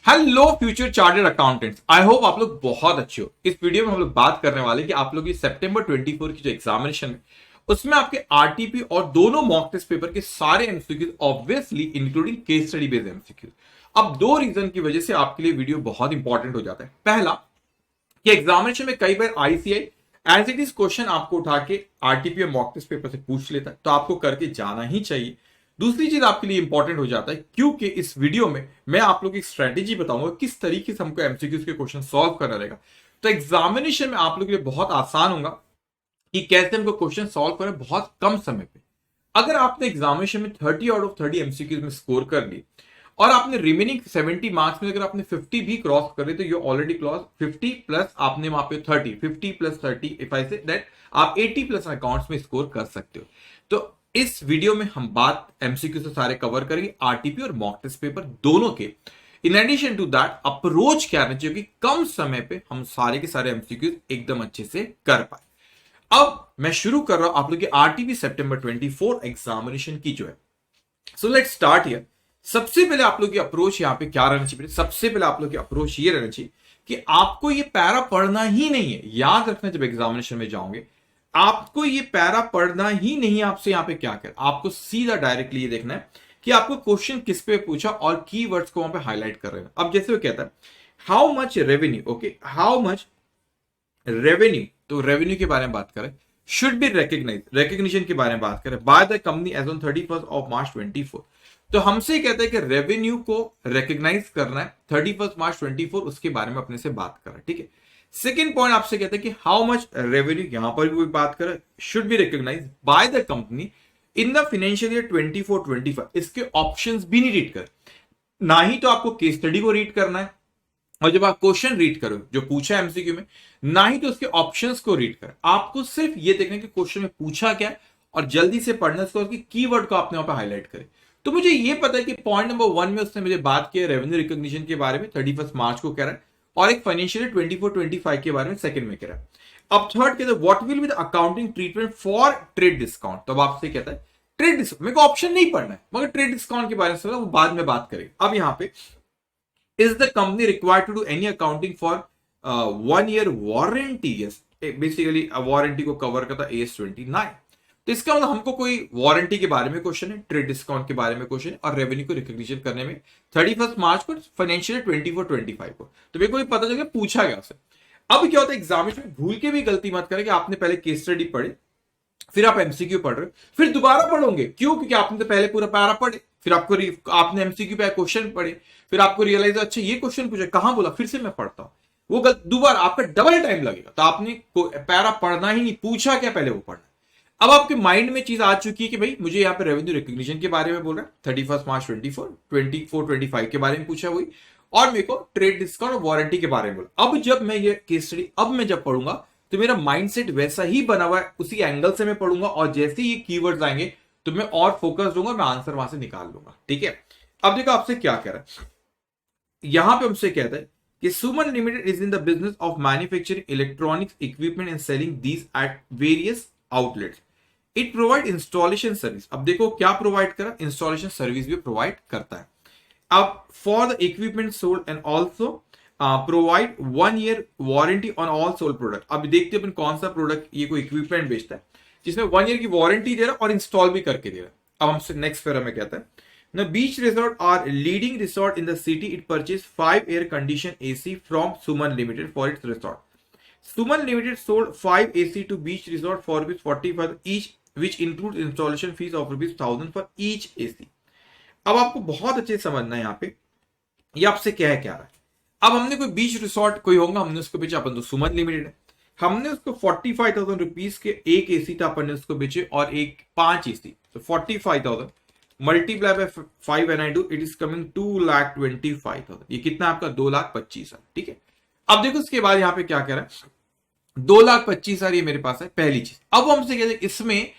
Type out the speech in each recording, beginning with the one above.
Hello future chartered accountants, I hope आप लोग बहुत अच्छे हो। इस वीडियो में हम लोग बात करने वाले कि आप लोग की सितंबर 24 की जो एग्जामिनेशन है उसमें आपके आरटीपी और दोनों मॉक टेस्ट पेपर के सारे MCQs obviously including case study based MCQs. अब दो रीजन की वजह से आपके लिए वीडियो बहुत इंपॉर्टेंट हो जाता है। पहला कि एग्जामिनेशन में कई बार ICI as it is question आपको उठा के आरटीपी और मॉक टेस्ट पेपर से पूछ लेता है, तो आपको करके जाना ही चाहिए। दूसरी चीज आपके लिए इंपॉर्टेंट हो जाता है क्योंकि इस वीडियो में मैं आप लोग की स्ट्रेटेजी बताऊंगा किस तरीके से हमको एमसीक्यूज के क्वेश्चन सॉल्व करना रहेगा। तो एग्जामिनेशन में आप लोग के लिए बहुत आसान होगा कि कैसे हमको क्वेश्चन सॉल्व करें बहुत कम समय पे। अगर आपने एग्जामिनेशन में 30 आउट ऑफ 30 एमसीक्यूज में स्कोर कर ली और आपने रिमेनिंग 70 मार्क्स में अगर आपने 50 भी क्रॉस करे तो यू ऑलरेडी क्रॉस 50 प्लस आपने वहां पे 50 plus 30 if I say that आप 80 प्लस अकाउंट्स में स्कोर कर सकते हो। तो इस वीडियो में हम बात एमसीक्यू से सारे कवर करेंगे, आरटीपी और मॉक टेस्ट पेपर दोनों के। In addition to that approach क्या रहना चाहिए कि कम समय पे हम सारे के सारे एमसीक्यू एकदम अच्छे से कर पाए। अब मैं शुरू कर रहा हूं आप लोग की आरटीपी सितंबर 24 एग्जामिनेशन की जो है। So let's start here. सबसे पहले आप लोग की अप्रोच यहां पे क्या रहना चाहिए? सबसे पहले आप लोग की अप्रोच ये रहना चाहिए कि आपको ये पैरा पढ़ना ही नहीं है। याद रखना, जब एग्जामिनेशन में जाओगे आपको ये पैरा पढ़ना ही नहीं है। आपसे यहां पे क्या कर, आपको सीधा डायरेक्टली ये देखना है कि आपको क्वेश्चन किस पे पूछा और कीवर्ड्स को वहां पे हाईलाइट कर रहे हैं। अब जैसे वो कहता है how much revenue, okay how much revenue, तो रेवेन्यू के बारे में बात करें। शुड बी रिकॉग्नाइज, रिकॉग्निशन के बारे में बात करें by the company as on 31 of March 24। तो हमसे कहता है कि रेवेन्यू को रिकॉग्नाइज करना है 31 मार्च 24, उसके बारे में अपने से बात कर रहा है। ठीक है। सेकेंड पॉइंट आपसे कहते हैं कि हाउ मच रेवेन्यू, यहां पर भी कोई बात करे, should be recognise by the company in the financial year 24-25। इसके ऑप्शंस भी नहीं रीड कर, ना ही तो आपको केस स्टडी को रीड करना है, और जब आप क्वेश्चन रीड करो जो पूछा है एमसीक्यू में, ना ही तो उसके ऑप्शंस को रीड कर। आपको सिर्फ ये देखना है कि क्वेश्चन में पूछा क्या है और जल्दी से पढ़ना उसको, कीवर्ड को आपने वहां पर हाईलाइट करे। तो मुझे ये पता है कि पॉइंट नंबर 1 में उसने मुझे बात की रेवेन्यू रिकॉग्निशन के बारे में 31 मार्च को कह रहा है, और एक फाइनेंशियल 24-25 के बारे में सेकंड में कह रहा है। अब थर्ड कहता है what will be the accounting treatment for trade discount. तो अब आपसे कहता है ट्रेड डिस्काउंट, मेरे को ऑप्शन नहीं पढ़ना है, मगर ट्रेड डिस्काउंट के बारे में वो बाद में बात करेंगे। अब यहाँ पे is the company required to do any accounting for 1 year warranty? Yes, basically a warranty को कवर करता AS29। तो इसका मतलब हमको कोई वारंटी के बारे में क्वेश्चन है, ट्रेड डिस्काउंट के बारे में क्वेश्चन है, और रेवेन्यू को रिकॉग्निशन करने में 31 मार्च को, फाइनेंशियल 24-25 को। तो मेरे को पता चल पूछा गया उससे। अब क्या होता है एग्जामिनेशन में, भूल के भी गलती मत करें कि आपने पहले केस स्टडी पढ़े फिर आप एमसीक्यू पढ़ रहे हो फिर दोबारा पढ़ोगे। क्यों? क्योंकि आपने तो पहले पूरा पैरा पढ़े, फिर आपने एमसीक्यू पे क्वेश्चन पढ़े, फिर आपको रियलाइज अच्छा ये क्वेश्चन पूछा, कहां बोला, फिर से मैं पढ़ता हूं, वो दोबारा आपका डबल टाइम लगेगा। तो आपने पैरा पढ़ना ही नहीं, पूछा क्या पहले वो पढ़ना। अब आपके माइंड में चीज आ चुकी है कि भाई मुझे यहाँ पे रेवेन्यू रिकॉग्निशन के बारे में बोल रहा है, 31 मार्च 24-25 के बारे में पूछा हुई, और मेरे को ट्रेड डिस्काउंट और वारंटी के बारे में बोला। अब जब मैं ये केस स्टडी अब मैं जब पढ़ूंगा तो मेरा माइंडसेट वैसा ही बना हुआ है, उसी एंगल से मैं पढ़ूंगा, और जैसे ही ये कीवर्ड्स आएंगे तो मैं और फोकस दूंगा, मैं आंसर वहां से निकाल लूंगा। ठीक है। अब देखो आपसे क्या कह रहा है, यहां पे हमसे कहता है कि Suman limited is in the business of manufacturing electronics equipment and selling these at various outlets. It provide installation service. अब देखो क्या प्रोवाइड करा, इंस्टॉलेशन सर्विस भी प्रोवाइड करता है। अब for the equipment sold and also provide 1 year warranty on all sold product. अब देखते हैं कौन सा प्रोडक्ट ये कोई इक्विपमेंट बेचता है जिसमें 1 year की वारंटी दे रहा है और इंस्टॉल भी करके दे रहा है। अब हमसे नेक्स्ट फेरा में कहता है ना, beach resort are leading resort in the city, it purchase 5 air condition AC from Suman limited for its resort. Suman limited sold 5 AC to beach resort for ₹45 each, which includes installation fees of ₹1000 for each AC। अब आपको बहुत अच्छे समझना है यहाँ पे ये आपसे क्या है, क्या रहा है। अब हमने कोई बीच रिसोर्ट कोई होगा, हमने उसको बेचा, अपन तो सुमन लिमिटेड है, हमने उसको 45,000 रुपीज के एक एसी था, अपन ने उसको बेचे, और एक 5 एसी, तो 45,000 multiply by 5 and I do it is coming 2,25,000। ये कितना आपका 2,25,000। ठीक है। अब देखो उसके बाद यहाँ पे क्या कह रहा है, 2,25,000 ये मेरे पास है, पहली चीज। अब हमसे कहते हैं इसमें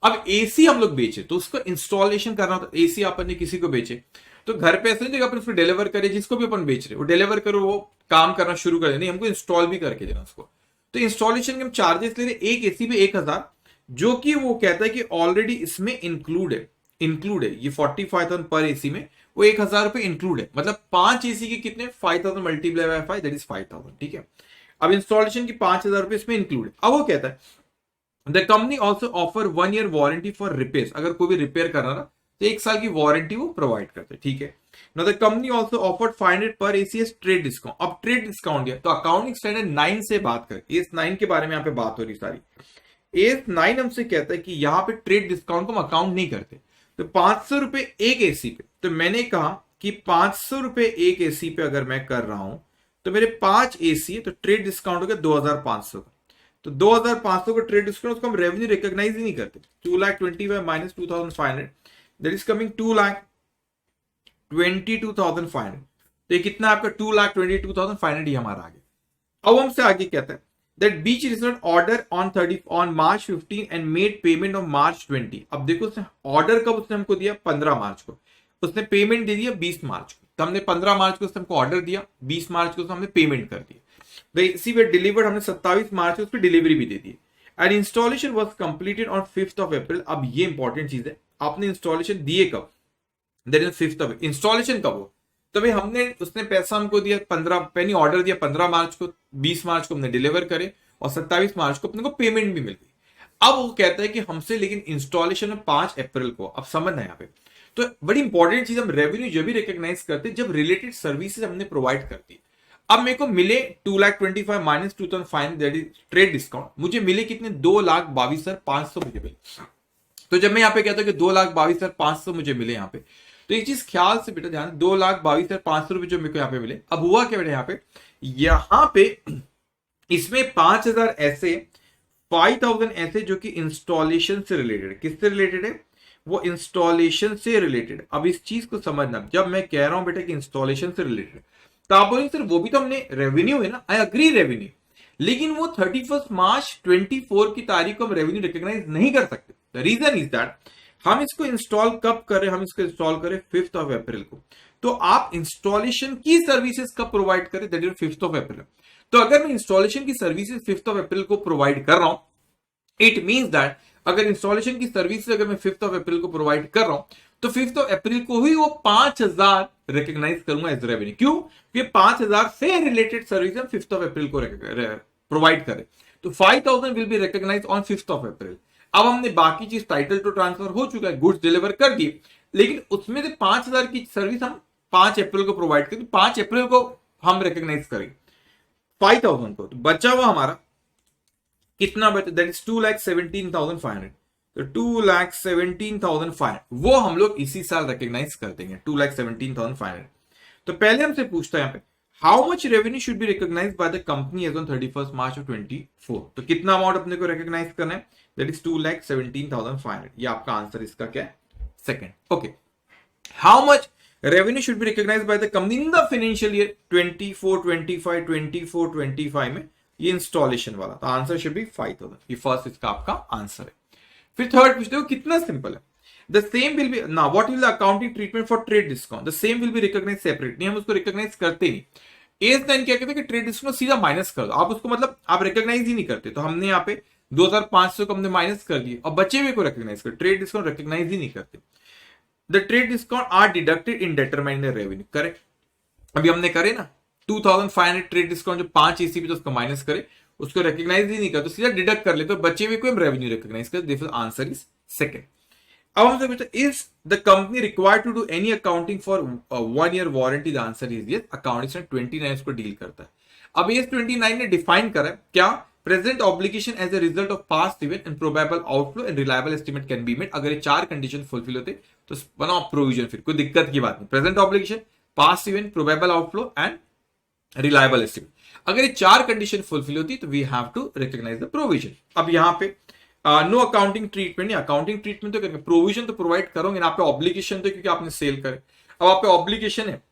अब एसी हम लोग बेचे तो उसको इंस्टॉलेशन करना होता। एसी अपन ने किसी को बेचे तो घर पे ऐसे नहीं अपन उसको डिलीवर करे, जिसको भी अपन बेच रहे वो डिलीवर करो, वो काम करना शुरू कर देना, हमको इंस्टॉल भी करके देना उसको। तो इंस्टॉलेशन के हम चार्जेस ले रहे, एक एसी पे 1,000, जो कि वो कहता है कि ऑलरेडी इसमें इंक्लूड है ये 45,000 पर एसी में वो 1,000 रुपए इंक्लूड है, मतलब 5 एसी के कितने 5,000 मल्टीप्लाई बाय 5 दैट इज 5,000, ठीक है। अब इंस्टॉलेशन की 5,000 रुपए इसमें इंक्लूड है। अब वो कहता है the company also offer 1 year warranty for repair, अगर कोई भी रिपेयर करना ना तो 1 साल की वारंटी वो प्रोवाइड करते हैं, ठीक है। Now the company also offered 500 per ACS trade discount. अब ट्रेड डिस्काउंट दिया तो अकाउंटिंग स्टैंडर्ड 9 से बात करें, एस 9 के बारे में यहाँ पे बात हो रही सारी। एस 9 हमसे कहता है कि यहाँ पे ट्रेड डिस्काउंट को हम अकाउंट नहीं करते, तो 500 रुपए एक एसी पे, तो मैंने कहा कि 500 रुपए एक एसी पे अगर मैं कर रहा हूं तो मेरे 5 एसी है, तो ट्रेड डिस्काउंट हो गया 2,500 का। तो 2,500 का ट्रेड डिस्काउंट, उसको हम रेवेन्यू रिकॉग्नाइज ही नहीं करते। 2,25,000 माइनस 2,500 दैट इज कमिंग 2,22,500। तो ये कितना आपका 2,22,500 ही हमारा आ गया। अब हमसे आगे कहता है that beach result order on March 15 and made payment on March 20। अब देखो उसने ऑर्डर कब उसने हमको दिया 15 मार्च को, उसने पेमेंट दे दिया 20 मार्च को, तो हमने 15 मार्च को उसने हमको ऑर्डर दिया, 20 मार्च को हमने पेमेंट कर दिया, इसी पे डिलीवर्ड हमने 27 मार्च को उसकी डिलीवरी भी दे दी। And installation was completed on 5th of April. अब ये इंपॉर्टेंट चीज है, आपने इंस्टॉलेशन दिए कब, that is 5th of installation कब हो, तो भाई हमने उसने पैसा हमको दिया 15 पेनी ऑर्डर दिया 15 मार्च को, 20 मार्च को हमने डिलीवर करे और 27 मार्च को अपने को पेमेंट भी मिल गई। अब वो कहता है कि हमसे लेकिन इंस्टॉलेशन है 5 अप्रैल को। अब समझना यहाँ पे तो बड़ी इंपॉर्टेंट चीज, हम रेवेन्यू जब भी रिकॉग्नाइज करते जब रिलेटेड सर्विसेज हमने प्रोवाइड करती है। अब मेरे को मिले 2,25,000 minus 2,500 that is trade discount, मुझे मिले कितने 2,22,500 मुझे मिले। तो जब मैं यहाँ पे कहता हूँ कि 2,22,500 मुझे मिले यहाँ पे, तो एक चीज ख्याल से बेटा ध्यान, 2,22,500 रुपए जो मेरे को यहाँ पे मिले। अब हुआ क्या बेटा यहाँ पे इसमें 5,000 ऐसे 5,000 ऐसे जो कि इंस्टॉलेशन से रिलेटेड है। किससे रिलेटेड है, वो इंस्टॉलेशन से रिलेटेड। अब इस चीज को समझना, जब मैं कह रहा हूं बेटा कि इंस्टॉलेशन से रिलेटेड, तो आप बोलेंगे सर वो भी तो हमने रेवेन्यू है ना, आई अग्री रेवेन्यू, लेकिन वो 31 मार्च 24 की तारीख को हम रेवेन्यू रिकॉग्नाइज नहीं कर सकते। द रीजन इज दैट हम इसको इंस्टॉल कब करें, हम इसको इंस्टॉल करें 5th ऑफ अप्रैल को। तो आप इंस्टॉलेशन की सर्विसेज कब प्रोवाइड करें, दैट इज 5th ऑफ अप्रैल। तो अगर मैं इंस्टॉलेशन की सर्विसेज 5th ऑफ अप्रैल को प्रोवाइड कर रहा हूं, इट मींस दैट अगर इंस्टॉलेशन की सर्विसेज अगर मैं 5th ऑफ अप्रैल को प्रोवाइड कर रहा हूं तो 5th ऑफ अप्रैल को ही वो 5,000 रिकॉग्नाइज करूंगा एज रेवेन्यू। क्यों, क्योंकि 5,000 से रिलेटेड सर्विस हम 5th ऑफ अप्रैल को प्रोवाइड करें, तो 5,000 will be recognise on 5th of April. अब हमने बाकी चीज टाइटल टू ट्रांसफर हो चुका है, गुड्स डिलीवर कर दिए, लेकिन उसमें से 5,000 की सर्विस हम 5 अप्रैल को प्रोवाइड करें, 5 अप्रैल को हम रिकॉग्नाइज करें 5,000 को। तो बचा हुआ हमारा कितना बचा, दैट इज 2,17,500। तो 2,17,500 वो हम लोग इसी साल रिकॉग्नाइज कर देंगे 2,17,500। तो पहले हमसे पूछता है यहाँ पे how much revenue should be recognise by the company as on 31 March 24। तो कितना अमाउंट अपने को रिकॉग्नाइज करना है, दैट इज 2,17,500। ये आपका आंसर इसका क्या है, second. Okay, how much revenue should be recognise by the company in the financial year 24-25 में, ये इंस्टॉलेशन वाला, तो आंसर शुड बी 5,000। ये फर्स्ट इसका आपका आंसर है। फिर थर्ड पूछते हो कितना सिंपल है, the same will be now what will the accounting treatment for trade discount, the same will be recognise separate. नहीं, हम उसको रिकॉग्नाइज करते नहीं। एज 9 क्या कहते हैं कि ट्रेड डिस्काउंट सीधा माइनस कर दो, आप उसको मतलब आप रिकॉग्नाइज ही नहीं करते। तो हमने यहाँ पे 2,500 को हमने माइनस कर दिए और बचे हुए को रिकॉग्नाइज कर, ट्रेड डिस्काउंट रिकॉग्नाइज ही नहीं करते। The trade discount are deducted in determining the revenue, correct. अभी हमने करे ना 2,500 ट्रेड डिस्काउंट जो 5 एसी पे तो उसको माइनस करे, उसको रिकॉग्नाइज ही नहीं कर, तो सीधा डिडक्ट कर ले, तो बचे हुए को हम रेवेन्यू रिकॉग्नाइज कर, देयरफॉर आंसर इज सेकंड। अब हमसे पूछते is the company required to do any accounting for 1 year warranty, the answer is yes. Accounting 29 को डील करता है। अब ये 29 ने डिफाइन करा है क्या, present obligation as a result of past event and probable outflow and reliable estimate can be made. अगर ये 4 कंडीशन फुलफिल होते तो बनाओ प्रोविजन, फिर कोई दिक्कत की बात नहीं। Present obligation, past event, probable outflow and reliable estimate, अगर ये 4 कंडीशन फुलफिल होती तो we have to recognise the provision. अब यहाँ पे no accounting treatment, accounting treatment तो करके प्रोविजन तो प्रोवाइड करोगे ना, आप पे ऑब्लिगेशन तो क्योंकि आपने सेल करे। अब आप पे ऑब्लिगेशन है,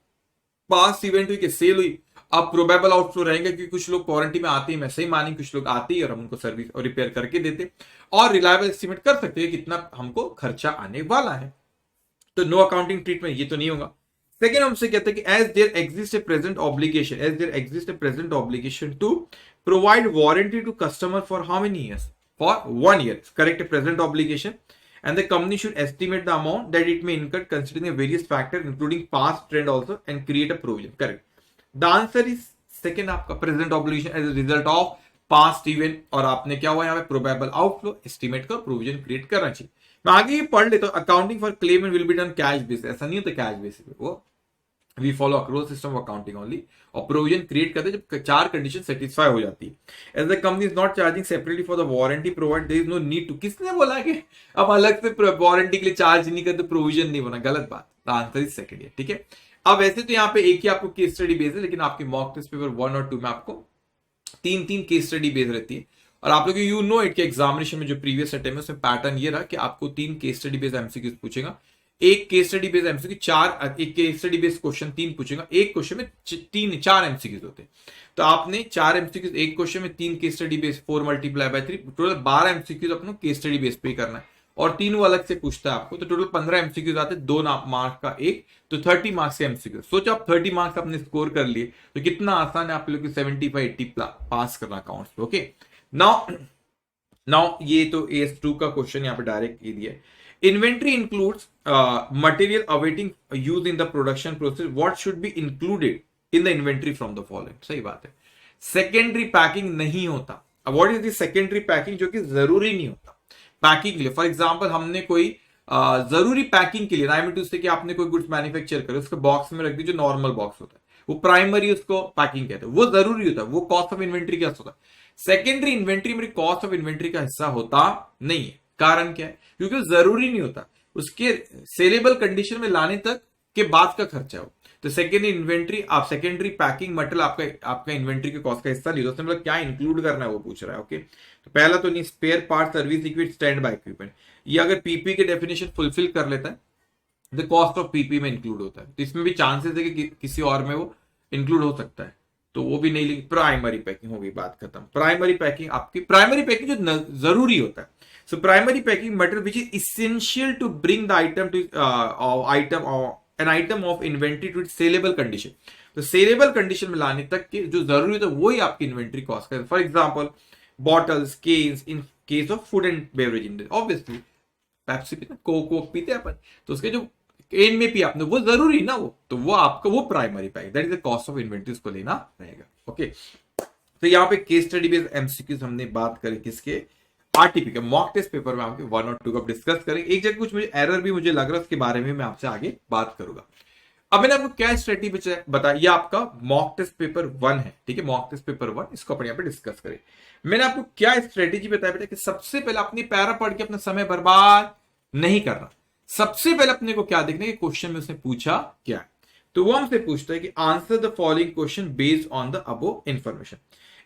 पास्ट इवेंट हुई कि सेल हुई, अब प्रोबेबल आउटफ्लो रहेंगे क्योंकि कुछ लोग वारंटी में आते हैं, मैं सही मानी, कुछ लोग आते हैं और हम उनको सर्विस और रिपेयर करके देते, और रिलायबल एस्टिमेट कर सकते हैं कितना हमको खर्चा आने वाला है। तो नो अकाउंटिंग ट्रीटमेंट ये तो नहीं होगा। सेकेंड हमसे कहते हैं कि as there exist a present obligation to provide warranty to customer for how many years, for 1 year, correct, present obligation. and the company should estimate the amount that it may incur considering the various factors including past trend also and create a provision. Correct. The answer is second आपका present obligation as a result of past event, और आपने क्या हुआ यहाँ पे probable outflow estimate का provision create करना चाहिए. मैं आगे ही पढ़ लेता हूँ. Accounting for claim will be done cash basis. ऐसा नहीं होता कैश बेसिस पे, वो we follow accrual system of accounting only, और प्रोविजन क्रिएट करते हैं जब चार कंडीशन सेटिस्फाई हो जाती है. As the company is not charging separately for the warranty provide, there is no need to. किसने बोला कि अब अलग से वारंटी के लिए चार्ज नहीं करते, प्रोविजन नहीं होना, गलत बात. The answer is second year. ठीक है. अब वैसे तो यहाँ पे एक ही आपको केस स्टडी बेस है, लेकिन आपके मॉक टेस्ट पेपर 1 और 2 में आपको तीन केस स्टडी बेस रहती है. और आप लोग यू नो इट के एग्जामिनेशन में जो प्रीवियस अटेम्प्ट में उसमें पैटर्न ये रहा कि आपको 3 केस स्टडी बेस एमसीक्यूज पूछेगा, एक केस स्टडी बेस एमसीक्यू 4, एक केस स्टडी बेस क्वेश्चन 3 पूछेगा, एक क्वेश्चन में 4 एमसीक्यूज होते हैं. तो आपने 4 एमसीक्यूज एक क्वेश्चन में, 3 case study base, 4 multiply by 3, total 12 MCQs अपने केस स्टडी बेस पे करना है, और 3 वो अलग से पूछता है आपको. तो टोटल 15 एमसीक्यूज आते हैं, 2 मार्क्स का एक, तो 30 मार्क्स के एमसीक्यू. सोचो आप 30 मार्क्स आपने स्कोर कर लिए तो कितना आसान है आप लोग 75-80 पास करना अकाउंट्स पे. ओके. नाउ ये तो AS2 का क्वेश्चन यहाँ पे डायरेक्ट ये दिया है. Inventory includes material awaiting use in the production process. What should be included in the inventory from the following? सही बात है. Secondary packing नहीं होता. अब what is the secondary packing? जो कि जरूरी नहीं होता पैकिंग के लिए. फॉर एग्जाम्पल हमने कोई जरूरी पैकिंग के लिए आई मीन टू से कि आपने कोई गुड्स मैन्युफैक्चर करे, उसको बॉक्स में रख दी, जो नॉर्मल बॉक्स होता है वो प्राइमरी उसको पैकिंग कहते हैं, वो जरूरी होता है, वो कॉस्ट ऑफ इन्वेंट्री का होता है. सेकेंडरी इन्वेंट्री मेरी कॉस्ट ऑफ इन्वेंट्री का हिस्सा होता नहीं है. कारण क्या है? क्योंकि वो जरूरी नहीं होता, उसके सेलेबल कंडीशन में लाने तक के बाद का खर्चा हो. तो सेकेंडरी इन्वेंट्री, आप सेकेंडरी पैकिंग मटेरियल आपका इन्वेंट्री के कॉस्ट का हिस्सा नहीं, तो मतलब क्या इंक्लूड करना है वो पूछ रहा है. ओके. तो पहला तो नहीं, spare part, service, equipment, stand by equipment, ये अगर पीपी के डेफिनेशन फुलफिल कर लेता है द कॉस्ट ऑफ पीपी में इंक्लूड होता है. तो इसमें भी चांसेस है कि किसी और में वो इंक्लूड हो सकता है, तो वो भी नहीं. लेकिन प्राइमरी पैकिंग हो गई, बात खत्म. प्राइमरी पैकिंग आपकी प्राइमरी पैकिंग जो जरूरी होता है. So primary packing material which is essential to bring the item to an item of inventory to its saleable condition. तो saleable condition में लाने तक के जो जरूरी होता है वही आपकी इन्वेंट्री कॉस्ट है. For example bottles, cans, in case of food and beverage industry, obviously Pepsi पीते, कोक पीते हैं अपन, तो उसके जो केन में पिया आपने वो जरूरी ना, वो तो वो आपका वो primary packing, that is the cost of inventory, उसको लेना रहेगा. ओके. तो यहाँ पे केस स्टडी बेस्ड एमसीक्यूज हमने बात करी किसके, आरटीपी के. मॉक टेस्ट पेपर में आपके 1 और 2 का डिस्कस करेंगे. एक जगह कुछ मुझे एरर भी मुझे लग रहा है, उसके बारे में मैं आपसे आगे बात करूंगा. अब मैंने आपको क्या स्ट्रेटेजी बताया, ये आपका मॉक टेस्ट पेपर 1 है. ठीक है. मॉक टेस्ट पेपर 1, इसको अपन यहाँ पे डिस्कस करें. मैंने आपको क्या स्ट्रेटेजी बताया बेटा कि सबसे पहले अपनी पैरा पढ़ के अपना समय बर्बाद नहीं करना. सबसे पहले अपने को क्या देखना है कि क्वेश्चन में उसने पूछा क्या है. तो वो हमसे पूछता है कि answer the following question based on the above information.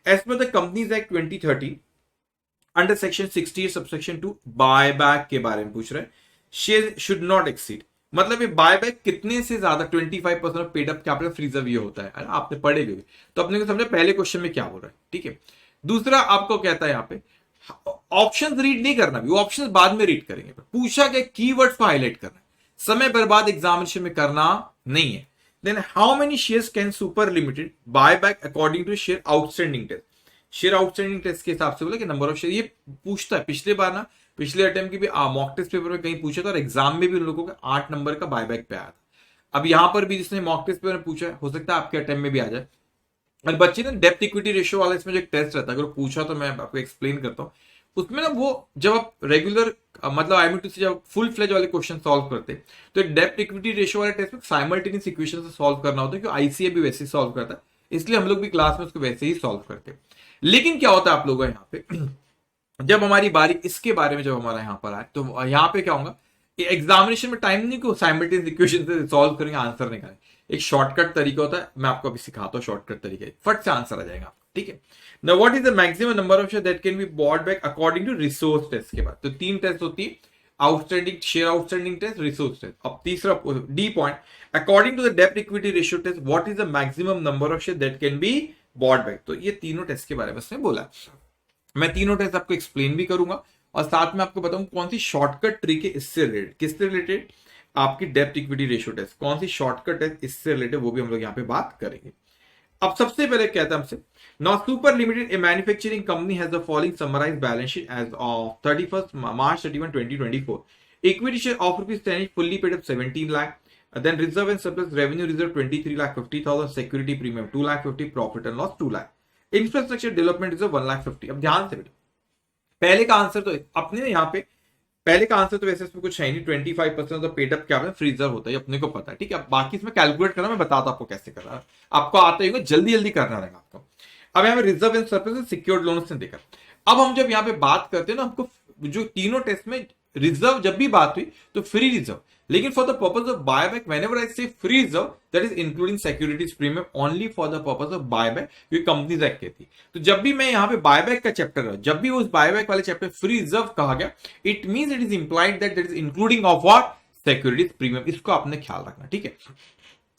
As per the Companies Act 2013 under section 60 subsection 2 buyback के बारे में पूछ रहे हैं. शेयर शुड नॉट एक्सीड, मतलब ये बायबैक कितने से ज्यादा 25% of paid up capital freezer ये होता है. आपने पढ़े भी, तो अपने को समझा पहले क्वेश्चन में क्या बोल रहा है. ठीक है. दूसरा आपको कहता है यहाँ पे ऑप्शंस रीड नहीं करना, भी वो ऑप्शंस बाद में रीड करेंगे. पूछा गया कीवर्ड्स को हाईलाइट करना है, समय बर्बाद एग्जामिनेशन में करना नहीं है. Then how many shares can Super Limited buy back according to share outstanding test. Share outstanding test के हिसाब से बोला कि नंबर ऑफ शेयर, ये पूछता है. पिछले बार ना, पिछले अटेम्प्ट की भी मॉक टेस्ट पेपर में कहीं पूछा था, और एग्जाम में भी उन लोगों का 8 नंबर का बायबैक पे आया था. अब यहां पर भी जिसने मॉक टेस्ट पेपर में पूछा है, हो सकता है आपके अटेम्प्ट में भी आ जाए. और बच्चे ना डेप्थ इक्विटी रेशियो वाला इसमें जो एक टेस्ट रहता है, अगर पूछा तो मैं आपको एक्सप्लेन करता हूँ. उसमें ना वो जब आप रेगुलर मतलब आई मीन टू से जब फुल फ्लेज वाले क्वेश्चन सॉल्व करते हैं, तो डेप्थ इक्विटी रेशियो वाले टेस्ट में साइमल्टेनियस इक्वेशन से सॉल्व करना होता है, क्योंकि आईसीए भी वैसे ही सॉल्व करता है, इसलिए हम लोग भी क्लास में उसको वैसे ही सॉल्व करते हैं. लेकिन क्या होता है आप लोगों यहाँ पे, जब हमारी बारी इसके बारे में जब हमारा यहाँ पर आए, तो यहाँ पे क्या होगा कि एग्जामिनेशन में टाइम नहीं को साइमल्टेनियस इक्वेशन से सॉल्व करेंगे, आंसर निकालें. एक शॉर्टकट तरीका होता है, मैं आपको अभी सिखाता हूँ शॉर्टकट तरीका, फट से आंसर आ जाएगा आपको. ठीक है. Now what is the maximum number of share that can be bought back according to resource test के बाद. तो 3 टेस्ट होती है, outstanding share outstanding test, resource test. अब तीसरा D point, according to the डेप्थ equity ratio test what is the maximum number of share that can be bought back. तो ये तीनों टेस्ट के बारे में उसने बोला. मैं तीनों टेस्ट आपको एक्सप्लेन भी करूंगा, और साथ में आपको बताऊं कौन सी शॉर्टकट ट्रिक है इससे रिलेटेड. किससे रिलेटेड? आपकी डेप्थ इक्विटी रेशियो टेस्ट, कौन सी शॉर्टकट है इससे रिलेटेड, वो भी हम लोग यहाँ पे बात करेंगे. अब सबसे पहले कहता है हमसे, now Super Limited a manufacturing company has the following summarised balance sheet as of 31 March 2024. Equity share of rupees 10 fully paid up 17 lakh, then reserve and surplus revenue reserve 23,50,000, security premium 2,50,000, profit and loss 2 lakh, infrastructure development reserve 1,50,000। अब ध्यान से बेटा, पहले का answer तो अपने यहाँ पे पहले का आंसर तो वैसे इसमें कुछ है नहीं, 25% ऑफ पेड अप क्या फ्रीजर होता है, अपने को पता है, ठीक है। अब बाकी इसमें कैलकुलेट करना मैं बताता आपको कैसे करना है, आपको आता ही जल्दी जल्दी करना रहेगा आपको। अब यहाँ पे reserve and surplus secured loan से देखा। अब हम जब यहाँ पे बात करते हैं ना, हमको जो तीनों टेस्ट में रिजर्व जब भी बात हुई तो फ्री रिजर्व, लेकिन for the purpose of buyback whenever I say free reserve that is including securities premium only for the purpose of buyback, ये कंपनीज एक्ट कहती है। तो जब भी मैं यहाँ पे बायबैक का चैप्टर है, जब भी उस बायबैक वाले चैप्टर फ्री रिजर्व कहा गया, it means it is implied that is including of what, securities premium. इसको आपने ख्याल रखना, ठीक है।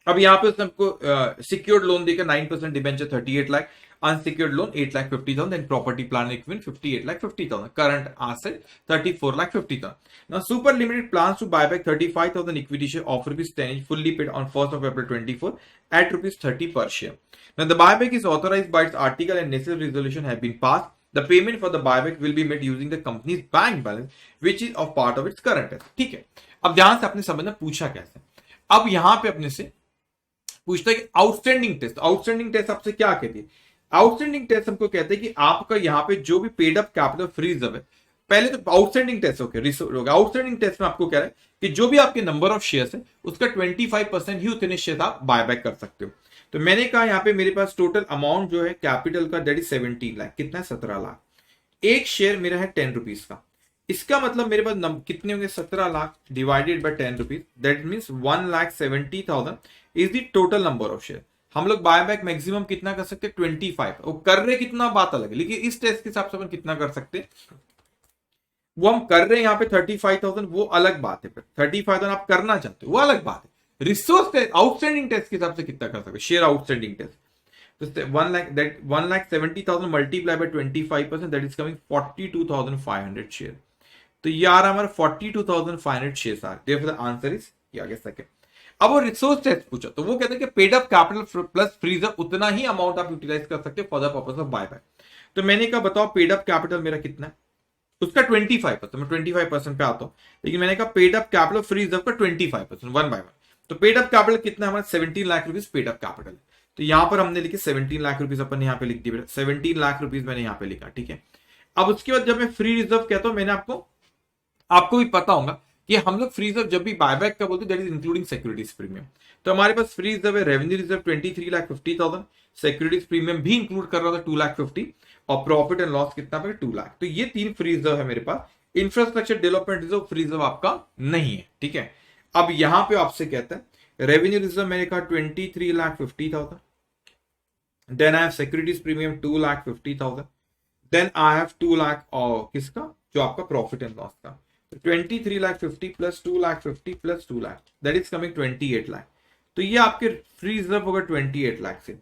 अब यहाँ पे उसने हमको सिक्योर्ड लोन देकर 9% debenture 38 lakh, unsecured loan 8,50,000, then property plant equipment 58,50,000, current asset 34,50,000. Now super limited plans to buy back 35,000 equity share of rupees 10 each, fully paid on 1st of April 24 at rupees 30 per share. Now the buyback is authorized by its article and necessary resolution have been passed. The payment for the buyback will be made using the company's bank balance, which is of part of its current asset. ठीक है। अब ध्यान से अपने समझना पूछा कैसे। अब यहां पे अपने से पूछता है कि आउटस्टैंडिंग टेस्ट, आउटस्टैंडिंग टेस्ट आपसे क्या कहती है? आउटस्टैंडिंग टेस्ट हमको कहते हैं कि आपका यहाँ पे जो भी paid up capital free reserve है, पहले तो आउटस्टैंडिंग टेस्ट होगा। आउटस्टैंडिंग टेस्ट में आपको कह रहा है कि जो भी आपके नंबर ऑफ शेयर्स है उसका 25% ही उतने शेयर आप बायबैक कर सकते हो। तो मैंने कहा यहाँ पे मेरे पास टोटल अमाउंट जो है कैपिटल का दैट इज 17 लाख, कितना है 17 लाख। एक शेयर मेरा है 10 रुपीज का, इसका मतलब मेरे पास कितने होंगे 17 lakh divided by 10 rupees, that means 1,70,000 is the total number of share. हम लोग बायबैक मैक्सिमम कितना कर सकते हैं 25, वो कर रहे कितना बात अलग है, लेकिन इस टेस्ट के हिसाब से अपन कितना कर सकते हैं, वो हम कर रहे हैं यहाँ पे 35,000, वो अलग बात है। 35,000 आप करना चाहते हो वो अलग बात है। रिसोर्स टेस्ट आउटस्टैंडिंग टेस्ट के हिसाब से कितना कर सकते, शेयर आउटस्टैंडिंग टेस्ट, तो 1,70,000 multiply by 25% that is coming 42,500 share. तो ये आ रहा हमारा 42,500 शेयर आ रहे, द आंसर इज ये आगे सेकंड। अब वो रिसोर्स टेस्ट पूछा तो वो कहते हैं कि paid up capital plus freezer उतना ही अमाउंट आप यूटिलाइज कर सकते हैं for the purpose of buyback. तो मैंने कहा बताओ पेड अप कैपिटल मेरा कितना है, उसका 25%, मैं 25% पे आता हूं, लेकिन मैंने कहा paid up capital free reserve का 25% 1 बाय 1। तो पेड अप कैपिटल कितना है हमारा 17 lakh rupees paid up capital. तो यहां पर हमने लिखे 17 लाख रुपीज, अपन यहाँ पे लिख दिया 17 लाख रुपीज मैंने यहाँ पे लिखा, ठीक है। अब उसके बाद जब मैं फ्री रिजर्व कहता हूं, मैंने आपको भी पता होगा कि हम लोग फ्री रिजर्व जब भी बायबैक का बोलते हैं that is including securities premium. तो हमारे पास फ्री रिजर्व है, रेवेन्यू रिजर्व 23,50,000, सिक्योरिटीज प्रीमियम भी इंक्लूड कर रहा था 2,50,000 और प्रॉफिट एंड लॉस कितना पे 2 लाख। तो ये 3 फ्री रिजर्व है मेरे पास। Infrastructure development reserve free reserve आपका नहीं है, ठीक है। अब यहां पे आपसे कहता है रेवेन्यू रिजर्व मैंने कहा 23,50,000, then I have securities premium 2,50,000, then I have 2 lakh और किसका जो आपका प्रॉफिट एंड लॉस का। 23,50,000 plus 2,50,000 plus 2 lakh that is coming 28 lakh. तो ये आपके फ्री रिजर्व होगा 28 लाख से।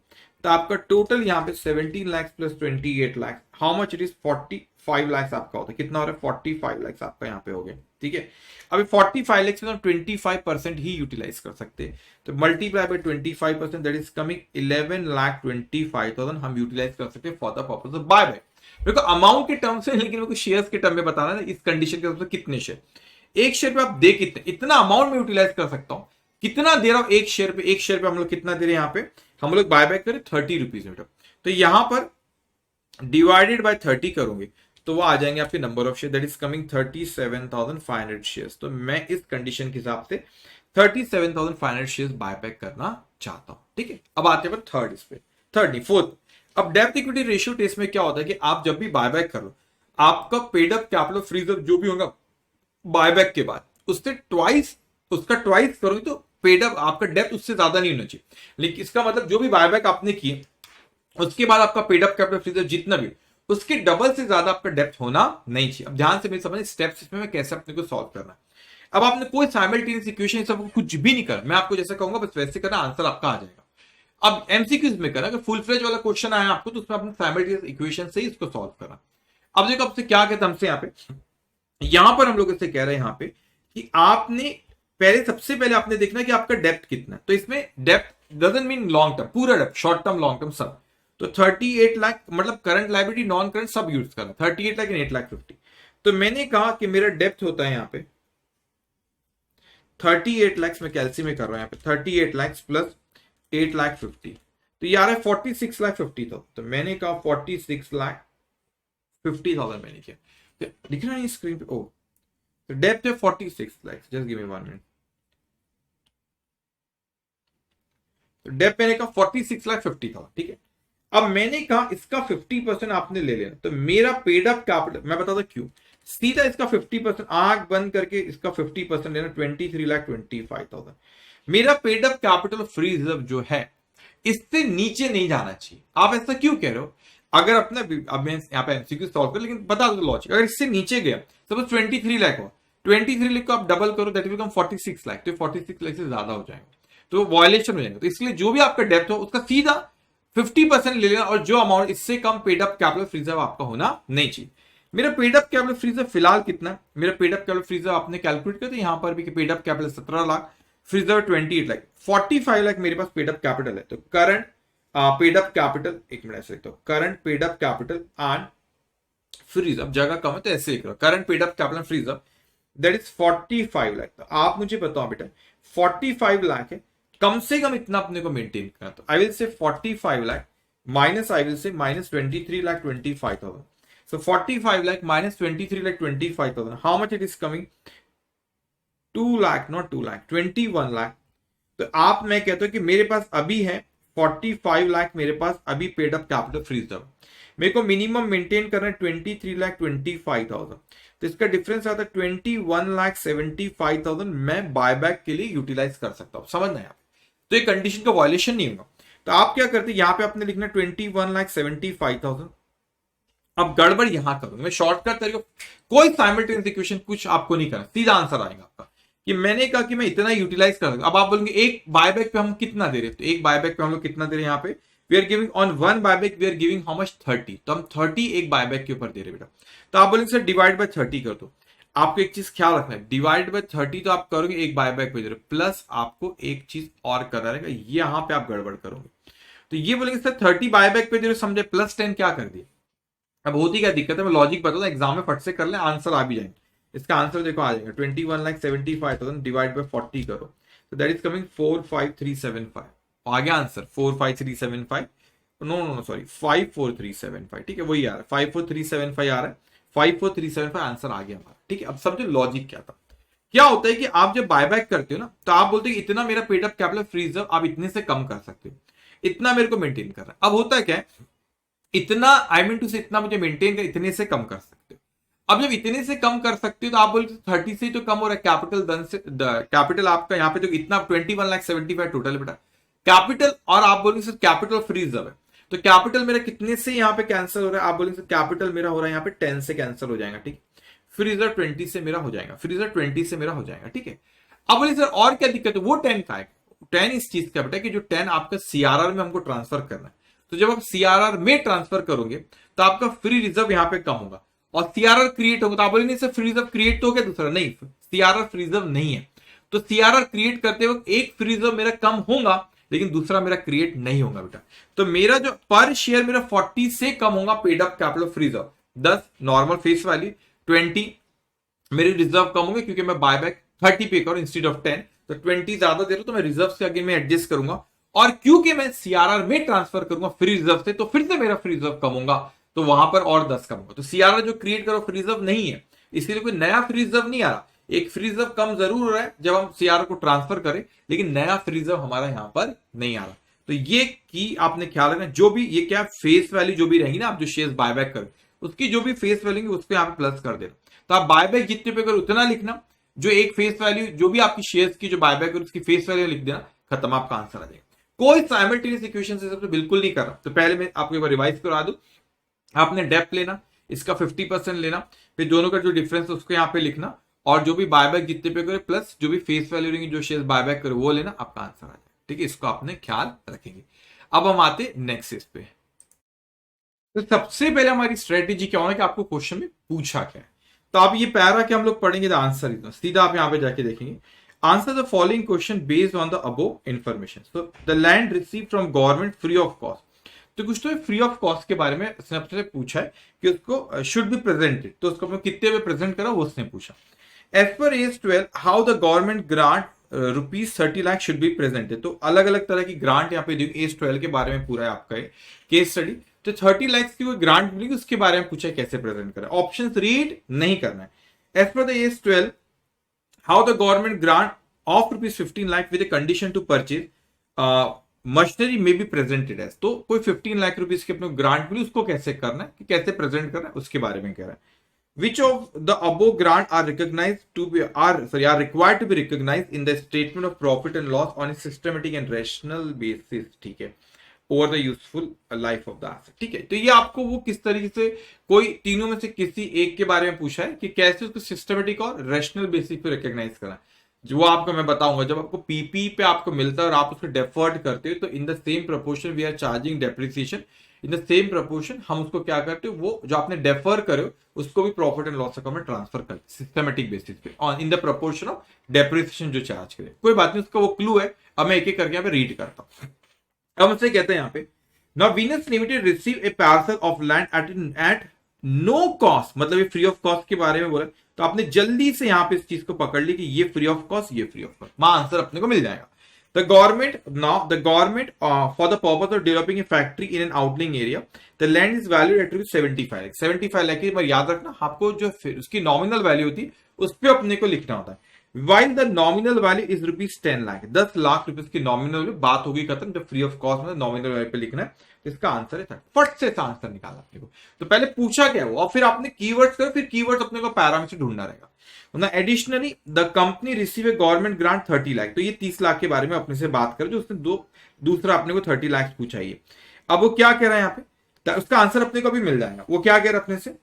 तो आपका टोटल यहाँ पे 17 lakh plus 28 lakh, how much it is 45 lakh आपका होता है। कितना हो रहा है 45 लाख आपका यहाँ पे हो गया, ठीक है। अभी 45 लाख में 25% ही यूटिलाइज कर सकते हैं, तो multiply by 25% that is coming 11,25,000 हम यूटिलाइज कर सकते हैं for the purpose of buyback. मेरे को अमाउंट के टर्म्स में, लेकिन मेरे को शेयर्स के टर्म में बताना है इस कंडीशन के हिसाब से कितने शेयर, एक शेयर पे आप दे कितने, इतना अमाउंट में यूटिलाइज कर सकता हूं, कितना दे रहा हूं एक शेयर पे हम लोग कितना दे रहे हैं, यहाँ पे हम लोग बायबैक करें 30 रुपीज में। तो यहां पर डिवाइडेड बाय 30 करोगे तो वो आ जाएंगे आपके number of share that is coming 37,500 shares. तो मैं इस कंडीशन के हिसाब से 37,500 शेयर्स बायबैक करना चाहता हूं, ठीक है। अब आते हैं थर्ड, इस पे थर्ड नहीं फोर्थ। अब डेब्ट इक्विटी रेशियो टेस्ट में क्या होता है कि आप जब भी बायबैक करो, आपका paid up capital free reserve जो भी होगा बायबैक के बाद उसका ट्वाइस करोगे तो पेड अप आपका डेप्थ उससे ज्यादा नहीं होना चाहिए। लेकिन इसका मतलब जो भी बायबैक आपने किए उसके बाद आपका paid up capital free reserve जितना भी उसके डबल से ज्यादा आपका डेप्थ होना नहीं चाहिए। अब ध्यान से मेरी समझ स्टेप्स इसमें मैं कैसे अपने को सॉल्व करना है। अब आपने कोई साइमल्टेनियस इक्वेशन सबको कुछ भी नहीं करना, मैं आपको जैसे कहूंगा बस वैसे करना, आंसर आपका आ जाएगा। अब एमसीक्यूज में करना, अगर फुल फ्लेज वाला क्वेश्चन आया आपको तो उसमें अपने साइमल्टेनियस इक्वेशन से ही इसको सॉल्व करना। अब देखो आपसे क्या कहता है, हमसे यहां पर हम लोग इससे कह रहे हैं यहाँ पे कि आपने सबसे पहले आपने देखना कि आपका डेप्थ कितना है। तो इसमें depth doesn't mean long term, पूरा depth, short term, long term सब। तो 38 लाख मतलब करंट लायबिलिटी नॉन करंट सब यूज करना, 38 लाख एंड 8,50,000। तो मैंने कहा कि मेरा डेप्थ होता है यहाँ पे 38 lakhs में कैलसी में कर रहा हूं यहाँ पे 38 lakhs प्लस 8 लाख 50, तो ये आ रहा है 46 लाख 50,000। तो मैंने कहा 46 लाख 50,000 मैंने किया, तो दिख रहा है स्क्रीन पे। ओ तो डेप्थ है 46 lakh, just give me 1 minute. तो डेप्थ मैंने कहा 46 लाख 50,000, ठीक है। अब मैंने कहा इसका 50% आपने ले लेना, तो मेरा पेड अप कैपिटल मैं बताता क्यों, सीधा इसका 50% आंख बंद करके इसका 50% लेना 23 लाख 25,000। मेरा paid up capital free reserve जो है इससे नीचे नहीं जाना चाहिए। आप ऐसा क्यों कह रहे हो, अगर अपना अब मैं यहाँ पे एमसीक्यू सॉल्व कर, लेकिन बता दो लॉजिक, अगर इससे नीचे गया सपोज 23 लाख हो, 23 लाख को आप डबल करो दैट विल बिकम 46 लाख, तो 46 लाख से ज्यादा हो जाएगा, तो वायलेशन हो जाएगा। तो इसलिए जो भी आपका डेप्थ हो उसका सीधा 50% ले लेना, और जो अमाउंट इससे कम paid up capital free reserve आपका होना नहीं चाहिए। मेरा paid up capital free reserve फिलहाल कितना, मेरा paid up capital free reserve आपने कैलकुलेट किया, तो यहां पर भी paid up capital 17 lakh, free reserve 28 lakh, 45 lakh मेरे पास पेड अप कैपिटल है। तो करंट पेड अप कैपिटल, एक मिनट ऐसे लिखता हूं, current paid up capital and free reserve, जगह कम है तो ऐसे लिख रहा हूं, current paid up capital free reserve that is 45 lakh. तो आप मुझे बताओ बेटा 45 लाख है, कम से कम इतना अपने को मेंटेन करना, तो I will say 45 lakh minus I will say minus 23 lakh 25,000। So 45 lakh minus 23 lakh 25,000, how much it is coming, 2 lakh, not 2 lakh, 21 lakh. तो आप मैं कहता हूं कि मेरे पास अभी है 45 लाख, मेरे पास अभी paid up capital free reserve, मेरे को मिनिमम मेंटेन करना है 23 लाख 25,000, तो इसका डिफरेंस आता है 21 लाख 75,000 मैं बायबैक के लिए यूटिलाइज कर सकता हूं, समझना है। तो ये कंडीशन का वायलेशन नहीं होगा। तो आप क्या करते हैं, यहां पे आपने लिखना 21 लाख 75,000। अब गड़बड़ यहां करूंगा मैं, शॉर्टकट तरीके, कोई साइमल्टेनियस इक्वेशन कुछ आपको नहीं करना, सीधा आंसर आएगा आपका कि मैंने कहा कि मैं इतना यूटिलाइज कर सकता। अब आप बोलेंगे एक बायबैक पे हम कितना दे रहे हैं, तो एक बायबैक पे हम लोग कितना दे रहे हैं, यहाँ पे we are giving on one buyback we are giving how much 30, तो हम 30 एक बायबैक के ऊपर दे रहे हैं बेटा। तो आप बोलेंगे सर डिवाइड बाय 30 कर दो, आपको एक चीज ख्याल रखना है, डिवाइड बाय 30 तो आप करोगे एक बायबैक पे दे रहे हो, प्लस आपको एक चीज और करना रहेगा, यहां पे आप गड़बड़ करोगे। तो ये बोलेंगे सर 30 बायबैक पे दे रहे हो, समझे, प्लस 10 क्या कर दिया। अब होती क्या दिक्कत है, मैं लॉजिक बता दूं, एग्जाम में फट से कर ले, आंसर आ भी जाएंगे। इसका आंसर देखो आ जाएगा 21 लाख 75,000 डिवाइड बाय 40 करो, तो दैट इज कमिंग 45375। आ गया answer 45375, no no no sorry 54375, ठीक है वही आ रहा है 54375 आ रहा है, 54375 आंसर आ गया हमारा, ठीक है। अब समझो लॉजिक क्या था, क्या होता है कि आप जब बायबैक करते हो ना, तो आप बोलते हो इतना मेरा paid up capital free reserve आप इतने से कम कर सकते हो, इतना मेरे को मेंटेन करना है। अब होता है क्या है, इतना आई मीन टू से इतना मुझे मेंटेन कर, इतने से कम कर सकते हो। अब जब इतने से कम कर सकते हो तो आप बोलते 30 से तो कम हो रहा है कैपिटल, धन से कैपिटल आपका यहाँ पे जो इतना 21 लाख 75 टोटल बेटा कैपिटल, और आप बोलेंगे सर कैपिटल फ्री रिजर्व है, तो कैपिटल मेरा कितने से यहाँ पे कैंसिल हो रहा है, आप बोलेंगे सर कैपिटल मेरा हो रहा है यहाँ पे 10 से कैंसिल हो जाएगा, ठीक। फ्री रिजर्व 20 से मेरा हो जाएगा, फ्री रिजर्व 20 से मेरा हो जाएगा, ठीक है। अब बोले सर और क्या दिक्कत है, वो 10 का है, 10 इस चीज का बेटा कि जो 10 आपका सीआरआर में हमको ट्रांसफर करना है, तो जब आप सीआरआर में ट्रांसफर करोगे तो आपका फ्री रिजर्व यहां पे कम होगा, और सीआरआर क्रिएट होगा, तो आप बोलेंगे सर फ्री रिजर्व क्रिएट तो हो गया, दूसरा नहीं, सीआरआर फ्री रिजर्व नहीं है, तो सीआरआर क्रिएट करते वक्त एक फ्री रिजर्व मेरा कम होगा लेकिन दूसरा मेरा क्रिएट नहीं होगा बेटा। तो मेरा जो पर शेयर मेरा 40 से कम होगा paid up capital free reserve, 10 normal face value, 20 मेरी रिजर्व कम होंगे क्योंकि मैं बायबैक 30 पे करूं इंस्टेड ऑफ 10, तो 20 ज्यादा दे रहा हूं, तो मैं रिजर्व से आगे मैं एडजस्ट करूंगा, और क्योंकि मैं सीआरआर में ट्रांसफर करूंगा फ्री रिजर्व से, तो फिर से मेरा फ्री रिजर्व कम होगा, तो वहां पर और 10 कम होगा। तो सीआरआर जो क्रिएट करो फ्री रिजर्व नहीं है, इसलिए कोई नया फ्री रिजर्व नहीं आ रहा, एक फ्री रिजर्व कम जरूर हो रहा है जब हम सीआरआर को ट्रांसफर करें, लेकिन नया फ्री रिजर्व हमारा यहां पर नहीं आ रहा। तो ये की आपने ख्याल रखना, जो भी ये क्या फेस वैल्यू जो भी रहेगी ना, आप जो शेयर बायबैक करें उसकी जो भी फेस वैल्यू उस पर यहाँ पे प्लस कर देना, तो आप बायबैक जितने पे करो उतना लिखना, जो एक फेस वैल्यू जो भी आपकी शेयर्स की जो बायबैक है उसकी फेस वैल्यू लिख देना, खत्म, आपका आंसर आ जाएगा। कोई साइमल्टेनियस इक्वेशन से सबसे बिल्कुल नहीं कर रहा, तो पहले मैं आपको एक बार रिवाइज करा दूं, आपने डेप्थ लेना, इसका 50% लेना, फिर दोनों का जो डिफरेंस है उसको यहाँ पे लिखना, और जो भी बायबैक जितने पे करे प्लस जो भी फेस वैल्यू रहेंगी जो शेयर बायबैक करे वो लेना, आपका आंसर आ जाएगा, ठीक है। इसको आपने ख्याल रखेंगे। अब हम आते नेक्स्ट इस पे। तो सबसे पहले हमारी स्ट्रेटेजी क्या होना कि आपको क्वेश्चन में पूछा क्या है, तो आप ये पैरा के हम लोग पढ़ेंगे, द आंसर इज, सीधा आप यहां पे जाके देखेंगे, answer the following question based on the above information. So the land receive from government free of cost, तो कुछ तो फ्री ऑफ कॉस्ट के बारे में सबसे पूछा है कि उसको शुड बी प्रेजेंटेड, तो उसको कितने में प्रेजेंट करा वो उसने पूछा। As per as 12 how the government grant ₹30 lakh should be present है। तो अलग अलग तरह की ग्रांट यहाँ पे दी, एज 12 के बारे में पूरा है आपका केस स्टडी। तो 30 लाख की कोई ग्रांट मिलेगी, उसके बारे में पूछा है कैसे प्रेजेंट करें। ऑप्शन रीड नहीं करना है। As per the as 12 how the government grant of ₹15 lakh with condition to purchase machinery में बी प्रेजेंटेड एज। तो कोई 15 लाख रुपीज की अपने ग्रांट मिली, उसको कैसे करना है, कैसे प्रेजेंट करना है, उसके बारे में कह रहा है। Which of the above grant are recognized to be are required to be recognized in the statement of profit and loss on a systematic and rational basis, ठीक है, over the useful life of the asset, ठीक है। तो ये आपको वो किस तरीके से कोई तीनों में से किसी एक के बारे में पूछा है कि कैसे उसको सिस्टमेटिक और रेशनल बेसिस पे रिकॉग्नाइज करना है, जो आपको मैं बताऊंगा। जब आपको पीपी पे आपको मिलता है और आप उसको डेफर्ड करते हो, तो in the same proportion we are charging depreciation, in the same proportion हम उसको क्या करते हो, वो जो आपने डेफर करे उसको भी प्रॉफिट एंड लॉस अकाउंट में ट्रांसफर करते सिस्टमेटिक बेसिस पे on in the proportion of depreciation जो चार्ज करे। कोई बात नहीं, उसका वो क्लू है। अब मैं एक एक करके यहाँ पे रीड करता हूँ। अब मुझसे कहते हैं यहाँ पे, now Venus Limited receive a parcel of land at no cost, मतलब ये फ्री ऑफ कॉस्ट के बारे में बोला। तो आपने जल्दी से यहाँ पे इस चीज को पकड़ ली कि ये फ्री ऑफ कॉस्ट, ये फ्री ऑफ कॉस्ट, वहां आंसर अपने को मिल जाएगा। The government for the purpose of developing a factory in an outlying area, the land is valued at ₹75 lakh। 75 lakh की, पर याद रखना आपको जो उसकी नॉमिनल वैल्यू होती है उस पर अपने को लिखना होता है। While the nominal value is ₹10 lakh, 10 lakh रुपए की नॉमिनल, बात होगी खत्म। जब फ्री ऑफ कॉस्ट में नॉमिनल वैल्यू पे लिखना है, तो इसका आंसर है 30। फट से आंसर निकाला अपने को। तो पहले पूछा क्या वो, और फिर आपने कीवर्ड्स करो, फिर कीवर्ड्स अपने को पैरा में से ढूंढना रहेगा। Additionally the company receive A government grant 30 lakh. तो ये 30 लाख के बारे में अपने से बात करें, जो उसने दूसरा अपने को 30 लाख पूछा है। अब वो क्या कह रहा है यहाँ पे, उसका आंसर अपने को भी मिल जाएगा। वो क्या कह रहा है अपने से,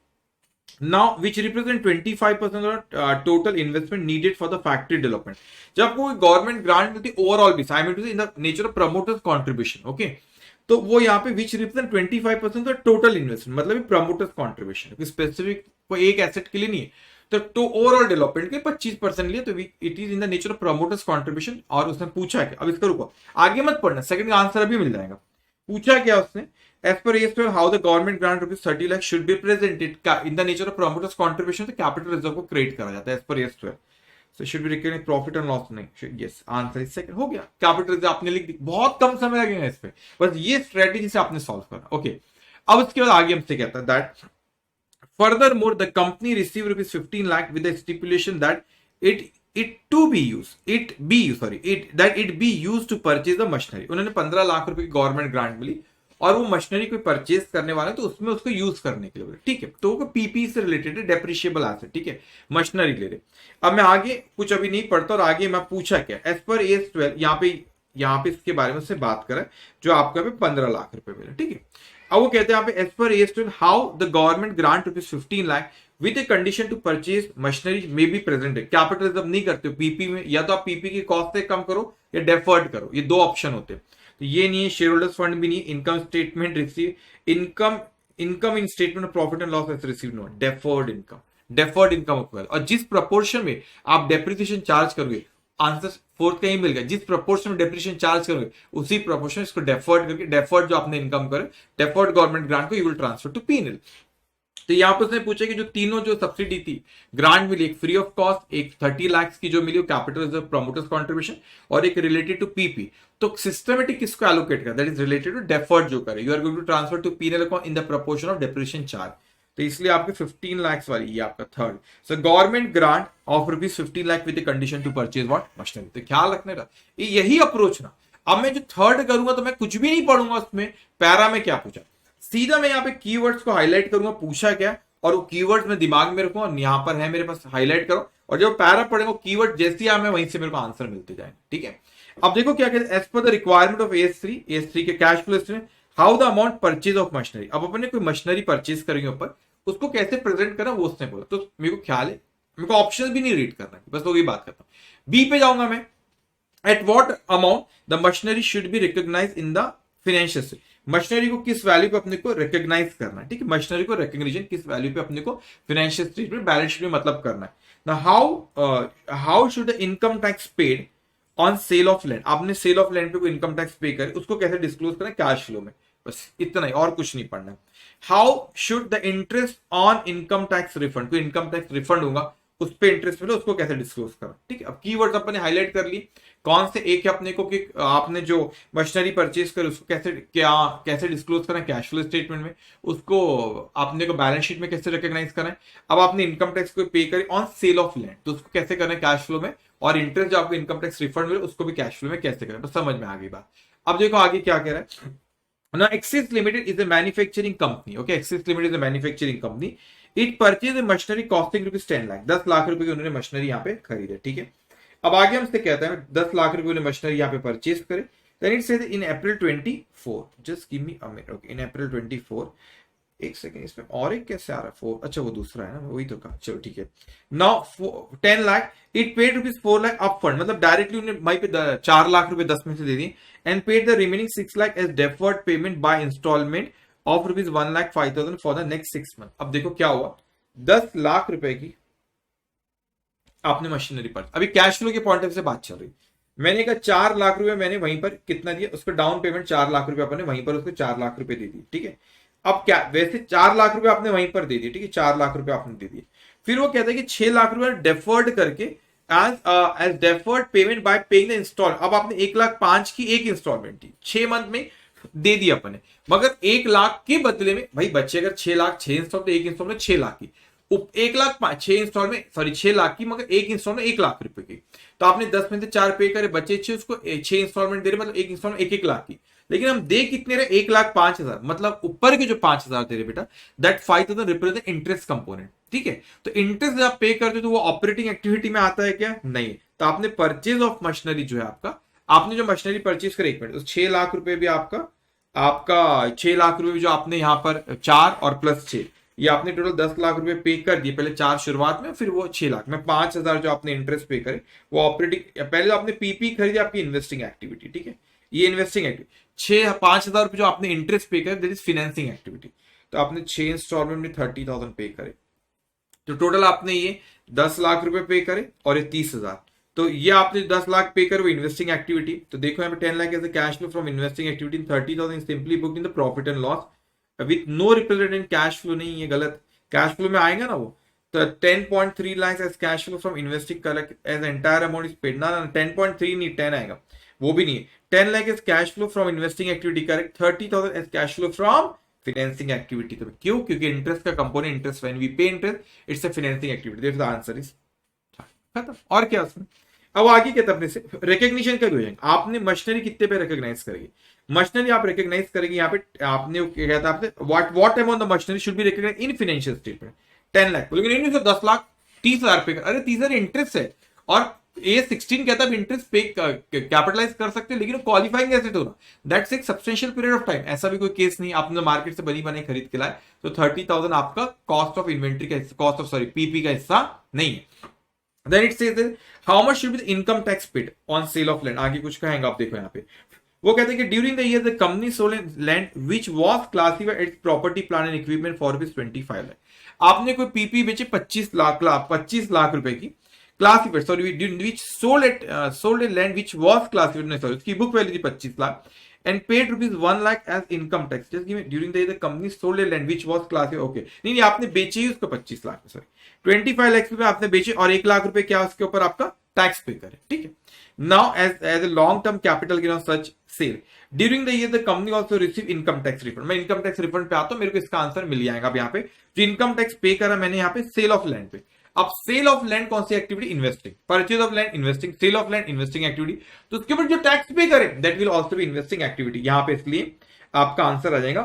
now which represent 25% of total investment needed for the factory development. जब कोई गवर्नमेंट ग्रांट मिलती है ओवरऑल भी, आई मीन टू से इन the nature of promoters contribution, okay. तो वो यहाँ पे which represent 25% of total investment, मतलब प्रमोटर्स कॉन्ट्रीब्यूशन, स्पेसिफिक कोई एक एसेट के लिए नहीं है। तो ओवरऑल डेवलपमेंट के 25% लिए, तो it is in the nature of promoters contribution. और उसने पूछा है, अब इसका रुको, आगे मत पढ़ना, सेकंड का आंसर अभी मिल जाएगा। पूछा क्या उसने, as per as how the government grant ₹30 lakh should be presented in the nature of promoters contribution, तो कैपिटल रिजर्व को क्रिएट करा जाता है as per as 12। So should be recognise profit and loss, नहीं, यस आंसर इज सेकंड। हो गया, capital reserve आपने लिख दी, बहुत कम समय लगेगा इस पे, बस ये स्ट्रेटेजी से आपने सॉल्व करना, ओके। अब इसके बाद आगे हमसे कहता है that furthermore the company received ₹15 lakh with the stipulation that it be used to purchase the machinery। उन्होंने 15 लाख रुपए की गवर्नमेंट ग्रांट मिली और वो मशीनरी कोई परचेज करने वाले तो उसमें उसको यूज करने के लिए, ठीक है। तो वो पीपी से रिलेटेड है, डेप्रिशिएबल एसेट, ठीक है, मशीनरी ले रहे। अब मैं आगे कुछ अभी नहीं पढ़ता, और आगे मैं पूछा क्या, एज पर एज 12 यहाँ पे इसके बारे में उससे बात करें, जो आपका 15 लाख रुपए मिले, ठीक है। अब वो कहते हैं यहाँ पे as per as 12 how the government grant ₹15 lakh with a condition to purchase machinery में बी प्रेजेंट है। कैपिटल रिजर्व नहीं करते हो पीपी में, या तो आप पीपी की कॉस्ट से कम करो या डेफर्ड करो, ये दो ऑप्शन होते हैं। तो ये नहीं है, शेयर होल्डर्स फंड भी नहीं, income statement receive, income in statement of profit and loss receive, no, deferred income. और जिस प्रपोर्शन में आप डेप्रिसिएशन चार्ज करोगे, आंसर फोर्थ कहीं मिल गया, जिस प्रपोर्शन में डेप्रिसिएशन चार्ज करोगे उसी प्रपोर्शन इसको डेफर्ड करके, डेफर्ड जो आपने इनकम करे, डेफर्ड गवर्नमेंट ग्रांट को you will transfer to PNL. तो यहाँ पर उसने पूछा कि जो तीनों जो सब्सिडी थी, ग्रांट मिली, एक फ्री ऑफ कॉस्ट, एक 30 लाख की जो मिली कैपिटल रिजर्व प्रमोटर्स कॉन्ट्रीब्यूशन, और एक रिलेटेड टू पीपी। तो सिस्टमेटिक किसको एलोकेट कर, that is related to deferred जो करे, you are going to transfer to PNL account in the proportion of depreciation charge. तो इसलिए आपके 15 लाख वाली ये आपका third. So government grant of ₹15 lakh with condition to purchase what, machinery. तो ख्याल रखने का यही अप्रोच ना। अब मैं जो थर्ड करूंगा तो मैं कुछ भी नहीं पढ़ूंगा उसमें, पैरा में क्या पूछा, सीधा मैं यहाँ पे कीवर्ड्स को हाईलाइट करूंगा, पूछा क्या, और वो कीवर्ड्स में दिमाग में रखूंगा, और यहाँ पर है मेरे पास, हाईलाइट करो, और जब पैरा पढ़ेगा कीवर्ड जैसे आए वहीं से मेरे को आंसर मिलते जाए, ठीक है। अब देखो क्या कहते हैं, as per the requirement of एस3 के cash flow statement, how the amount purchase of machinery. अब अपन ने कोई मशीनरी परचेज करेंगे ऊपर, उसको कैसे प्रेजेंट करना वो उसने बोला। तो मेरे को ख्याल है, मेरे को ऑप्शन भी नहीं रीड करना, बस वही बात करता हूं। बी पे जाऊंगा मैं, at what amount the machinery should be recognise in the financial. Machinery को किस वैल्यू पे अपने को रिकॉग्नाइज करना है, ठीक है, मशीनरी को रिकॉग्निशन किस वैल्यू पे अपने को फाइनेंशियल स्टेटमेंट, बैलेंस शीट में मतलब करना है। How should the income tax paid on sale of land, आपने सेल ऑफ लैंड पे कोई इनकम टैक्स पे करे, उसको कैसे डिस्क्लोज करना है, कैश फ्लो में, बस इतना ही, और कुछ नहीं पढ़ना है। How should the interest on income tax refund, कोई इनकम टैक्स रिफंड होगा उस पे इंटरेस्ट मिले, उसको कैसे डिस्क्लोज करना। ठीक है, अब कीवर्ड्स अपने हाईलाइट कर ली, कौन से एक है अपने को कि आपने जो मशीनरी परचेज करी उसको कैसे डिस्क्लोज करना है कैश फ्लो स्टेटमेंट में, उसको आपने को बैलेंस शीट में कैसे रिकॉग्नाइज करना है। अब आपने इनकम टैक्स को पे करी ऑन सेल ऑफ लैंड, तो उसको कैसे करना है कैश फ्लो में, और इंटरेस्ट जो आपको इनकम टैक्स रिफंड मिले उसको भी कैश फ्लो में कैसे करना है। तो समझ में आ गई बात। अब देखो आगे क्या कह रहा है ना, Axis Limited is a manufacturing company. Okay, Axis Limited is a manufacturing company. It purchased a machinery costing rupees 10 lakh, 10 lakh रुपए की उन्होंने मशीनरी यहाँ पे खरीदे। ठीक है, अब आगे हमसे कहता है 10 लाख रुपए उन्होंने मशीनरी यहाँ पे परचेज करे। Then it says in April 24, just give me a minute. Okay, in April 24, एक सेकेंड, इसमें और एक कैसे आ रहा है 4, अच्छा वो दूसरा है ना, वही तो कहा, चलो ठीक है। Now 10 lakh, it paid rupees 4 lakh up front, मतलब डायरेक्टली उन्हें वहीं पे 4 लाख रुपए 10 में से दे दी, and paid the remaining 6 lakh as deferred payment by instalment of rupees 1,05,000 for the next 6 month. अब देखो क्या हुआ, 10 लाख रुपए की आपने मशीनरी पर, अभी कैश फ्लो के पॉइंट ऑफ से बात चल रही, मैंने कहा 4 लाख रुपए मैंने वहीं पर कितना दिया, उसको डाउन पेमेंट 4 लाख रुपए अपने वहीं पर उसको 4 लाख रुपए दे दी। ठीक है, अब क्या, वैसे 4 लाख रुपए आपने वहीं पर दे दिए, ठीक है, 4 लाख रुपए आपने दे दिए, फिर वो कहता है कि 6 लाख रुपए डेफर्ड करके as deferred payment by paying the install. अब आपने 1,05,000 की एक इंस्टॉलमेंट दी 6 मंथ में दे दी अपने, मगर 1 लाख के बदले में, भाई बच्चे अगर 6 लाख 6 इंस्टॉल, तो एक इंस्टॉलमेंट 6 लाख की, 1,05,000 6 इंस्टॉल में, सॉरी 6 लाख की, मगर एक इंस्टॉल में 1 लाख रुपए की, तो आपने 10 में से 4 पे करे, बच्चे 6, उसको 6 इंस्टॉलमेंट दे रहे, मतलब एक इंस्टॉलमेंट 1 लाख की, लेकिन हम दे कितने रहे, 1,05,000, मतलब ऊपर के जो 5,000 दे रहे बेटा, दैट 5,000 रिप्रेजेंट इंटरेस्ट कंपोनेंट। ठीक है, तो इंटरेस्ट जब आप पे करते हो तो वो ऑपरेटिंग एक्टिविटी में आता है क्या, नहीं। तो आपने परचेज ऑफ मशीनरी जो है आपका, आपने जो मशीनरी परचेज करे, 1 मिनट, 6 लाख रुपए भी आपका आपका 6 लाख रुपए जो आपने यहां पर 4 और प्लस 6, ये आपने टोटल 10 लाख रुपए पे कर दिए, पहले 4 शुरुआत में, फिर वो 6 लाख में 5,000 जो आपने इंटरेस्ट पे करे वो ऑपरेटिंग, पहले तो आपने पीपी खरीदी आपकी इन्वेस्टिंग एक्टिविटी। ठीक है, ये इन्वेस्टिंग एक्टिविटी 5,000 रुपए जो आपने इंटरेस्ट पे करे दैट इज फाइनेंसिंग एक्टिविटी, तो आपने 6 इंस्टॉलमेंट में 30,000 पे करे, तो टोटल आपने ये 10 लाख रुपए पे करे और ये 30,000, तो ये आपने 10 लाख पे करे वो इन्वेस्टिंग एक्टिविटी। तो देखो यहाँ पे 10 lakh as a cash flow from investing activity, 30,000 simply booked in the profit and loss with no representative cash flow, नहीं ये गलत, कैश फ्लो में आएगा ना वो, तो 10.3 lakh as cash flow from investing collect as entire amount is paid, ना 10.3 नहीं 10 आएगा, वो भी नहीं है। 10 lakh as cash flow from investing activity correct, 30,000 as cash flow from financing activity. तो क्यों, क्योंकि इंटरेस्ट का component interest, when we pay interest it's a financing activity, there the answer is खत्म। और क्या उसमें, अब आगे क्या था अपने से, रिकॉग्निशन का भी हो जाएगा। आपने मशीनरी कितने पे रिकॉग्नाइज करेगी, मशीनरी आप रिकॉग्नाइज करेगी यहाँ पे, आपने क्या कहता है आपसे, what amount the machinery should be recognise in financial statement, 10 lakh, लेकिन नहीं सर 10 लाख 30,000 पे, अरे 30,000 इंटरेस्ट है, और ए 16 कहता है इंटरेस्ट पे कैपिटलाइज कर सकते हैं, लेकिन क्वालिफाइंग एसेट होना, दैट्स एक सब्सटेंशियल पीरियड ऑफ टाइम, ऐसा भी कोई केस नहीं, आपने मार्केट से बनी बने खरीद के लाए, तो 30,000 आपका कॉस्ट ऑफ इन्वेंट्री का, कॉस्ट ऑफ सॉरी पीपी का हिस्सा नहीं है। Then it says that how much should be the income tax paid on sale of land, आगे कुछ कहेंगे आप देखो यहाँ पे, वो कहते हैं कि during the year the company sold land which was classified as property plant and equipment for rupees 25 lakh, आपने कोई पीपी बेचे 25 लाख रुपए की, classified sorry which sold a land which was classified, नहीं सॉरी उसकी बुक वैल्यू थी 25 lakh, and paid rupees 1 lakh as income tax, just give me during the year the company sold a land which was classified, okay नहीं आपने बेची ही उसको 25 lakh, sorry 25 lakh रुपए आपने बेचे और 1 लाख रुपए क्या उसके ऊपर आपका टैक्स पे करे। ठीक है, now as a long term capital gain on such sale during the year the company also receive income tax refund, मैं इनकम टैक्स रिफंड पे आता हूं, मेरे को इसका आंसर मिल जाएगा। अब यहाँ पे जो इनकम टैक्स पे करा मैंने यहाँ पे सेल ऑफ लैंड पे, अब सेल ऑफ लैंड कौन सी activity, investing, purchase of land investing, sale of land investing activity, तो उसके ऊपर जो टैक्स पे करे that will also be investing activity, यहां पे इसलिए आपका आंसर आ जाएगा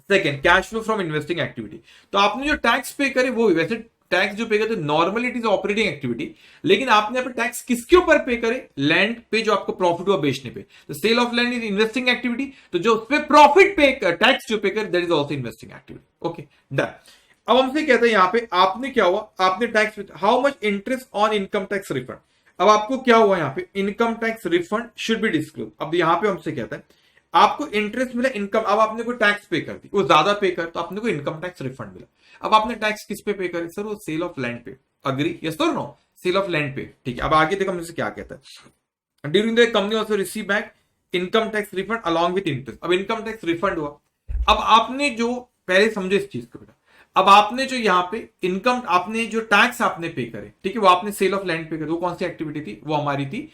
second, cash flow from investing activity. तो आपने जो टैक्स पे करे वो, वैसे टैक्स जो पे करते normally it is operating activity, लेकिन आपने यहाँ पे टैक्स किसके ऊपर पे करे, लैंड पे जो आपको प्रॉफिट हुआ बेचने पे, तो sale of land is investing activity, तो जो उस पर प्रॉफिट पे टैक्स जो पे करे that is also investing activity. Okay done. अब हमसे कहते हैं यहाँ पे आपने क्या हुआ, आपने tax, how much interest on income tax refund, अब आपको क्या हुआ यहाँ पे, income tax refund should be disclose. अब यहाँ पे हमसे कहता है आपको इंटरेस्ट मिला इनकम, अब आपने कोई टैक्स पे कर दी, वो ज्यादा पे कर, तो आपने को इनकम टैक्स रिफंड मिला। अब आपने टैक्स किस पे करे, सर वो सेल ऑफ लैंड पे, अग्री यस और नो, सेल ऑफ लैंड पे। ठीक है, अब आगे देखो हमसे क्या कहता है, during the company also receive back income tax refund along with interest. अब इनकम टैक्स रिफंड हुआ, अब आपने जो पहले समझो इस चीज को बेटा, अब आपने जो यहाँ पे इनकम, आपने जो टैक्स आपने पे करे, ठीक है, वो आपने सेल ऑफ लैंड पे करे, वो कौन सी एक्टिविटी थी, वो हमारी थी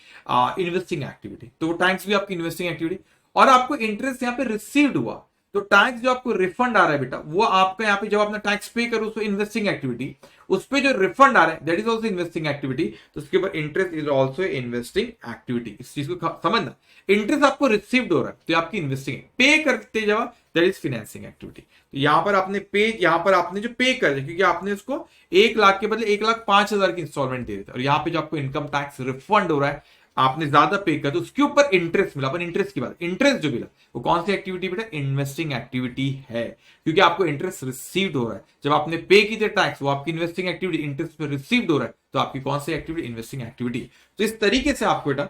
इन्वेस्टिंग एक्टिविटी, तो वो टैक्स भी आपकी इन्वेस्टिंग एक्टिविटी। और आपको इंटरेस्ट यहाँ पे रिसीव्ड हुआ, तो टैक्स जो आपको रिफंड आ रहा है बेटा, वो आपका यहाँ पे जब आपने टैक्स पे करो उसको इन्वेस्टिंग एक्टिविटी, उस पे जो रिफंड आ रहा है that is also investing activity, तो उसके ऊपर interest is also investing activity. इस चीज को समझना, इंटरेस्ट आपको रिसीव्ड हो रहा है तो ये आपकी इन्वेस्टिंग, पे करते जब दैट इज फाइनेंसिंग एक्टिविटी। तो यहां पर आपने पे, यहां पर आपने जो पे कर दिया, क्योंकि आपने उसको 1 लाख के बदले 1,05,000 की इंस्टॉलमेंट दे देते, और यहाँ पे जो आपको इनकम टैक्स रिफंड हो रहा है, आपने ज्यादा पे कर, तो उसके ऊपर इंटरेस्ट मिला। अपन इंटरेस्ट की बात, इंटरेस्ट जो मिला वो कौन सी एक्टिविटी बेटा, इन्वेस्टिंग एक्टिविटी है, क्योंकि आपको इंटरेस्ट रिसीव्ड हो रहा है। जब आपने पे की थी टैक्स, वो आपकी इन्वेस्टिंग एक्टिविटी, इंटरेस्ट पे रिसीव्ड हो रहा है, तो आपकी कौन सी एक्टिविटी, इन्वेस्टिंग एक्टिविटी। तो इस तरीके से आपको बेटा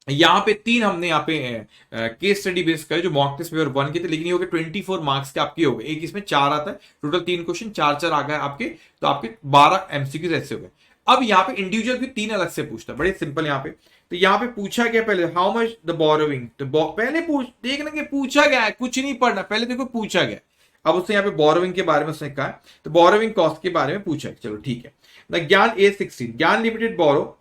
यहाँ पे 3 हमने यहाँ पे केस स्टडी बेस करे जो मॉक टेस्ट पेपर 1 के थे, लेकिन ये हो गए 24 मार्क्स के आपके हो गए, एक इसमें 4 आता है, टोटल 3 क्वेश्चन 4 आ गए आपके, तो आपके 12 एमसीक्यूज ऐसे हो गए। अब यहाँ पे इंडिविजुअल भी 3 अलग से पूछता है, बड़े सिंपल यहाँ पे। तो यहाँ पे पूछा गया पहले हाउ मच द बोरोविंग, तो पहले देखना कि पूछा गया है, कुछ नहीं पढ़ना, पहले देखो पूछा गया। अब उसने यहाँ पे बोरोविंग के बारे में उसने कहा, तो बोरोविंग कॉस्ट के बारे में पूछा है, चलो ठीक है। The Gyan A16, Gyan Limited borrow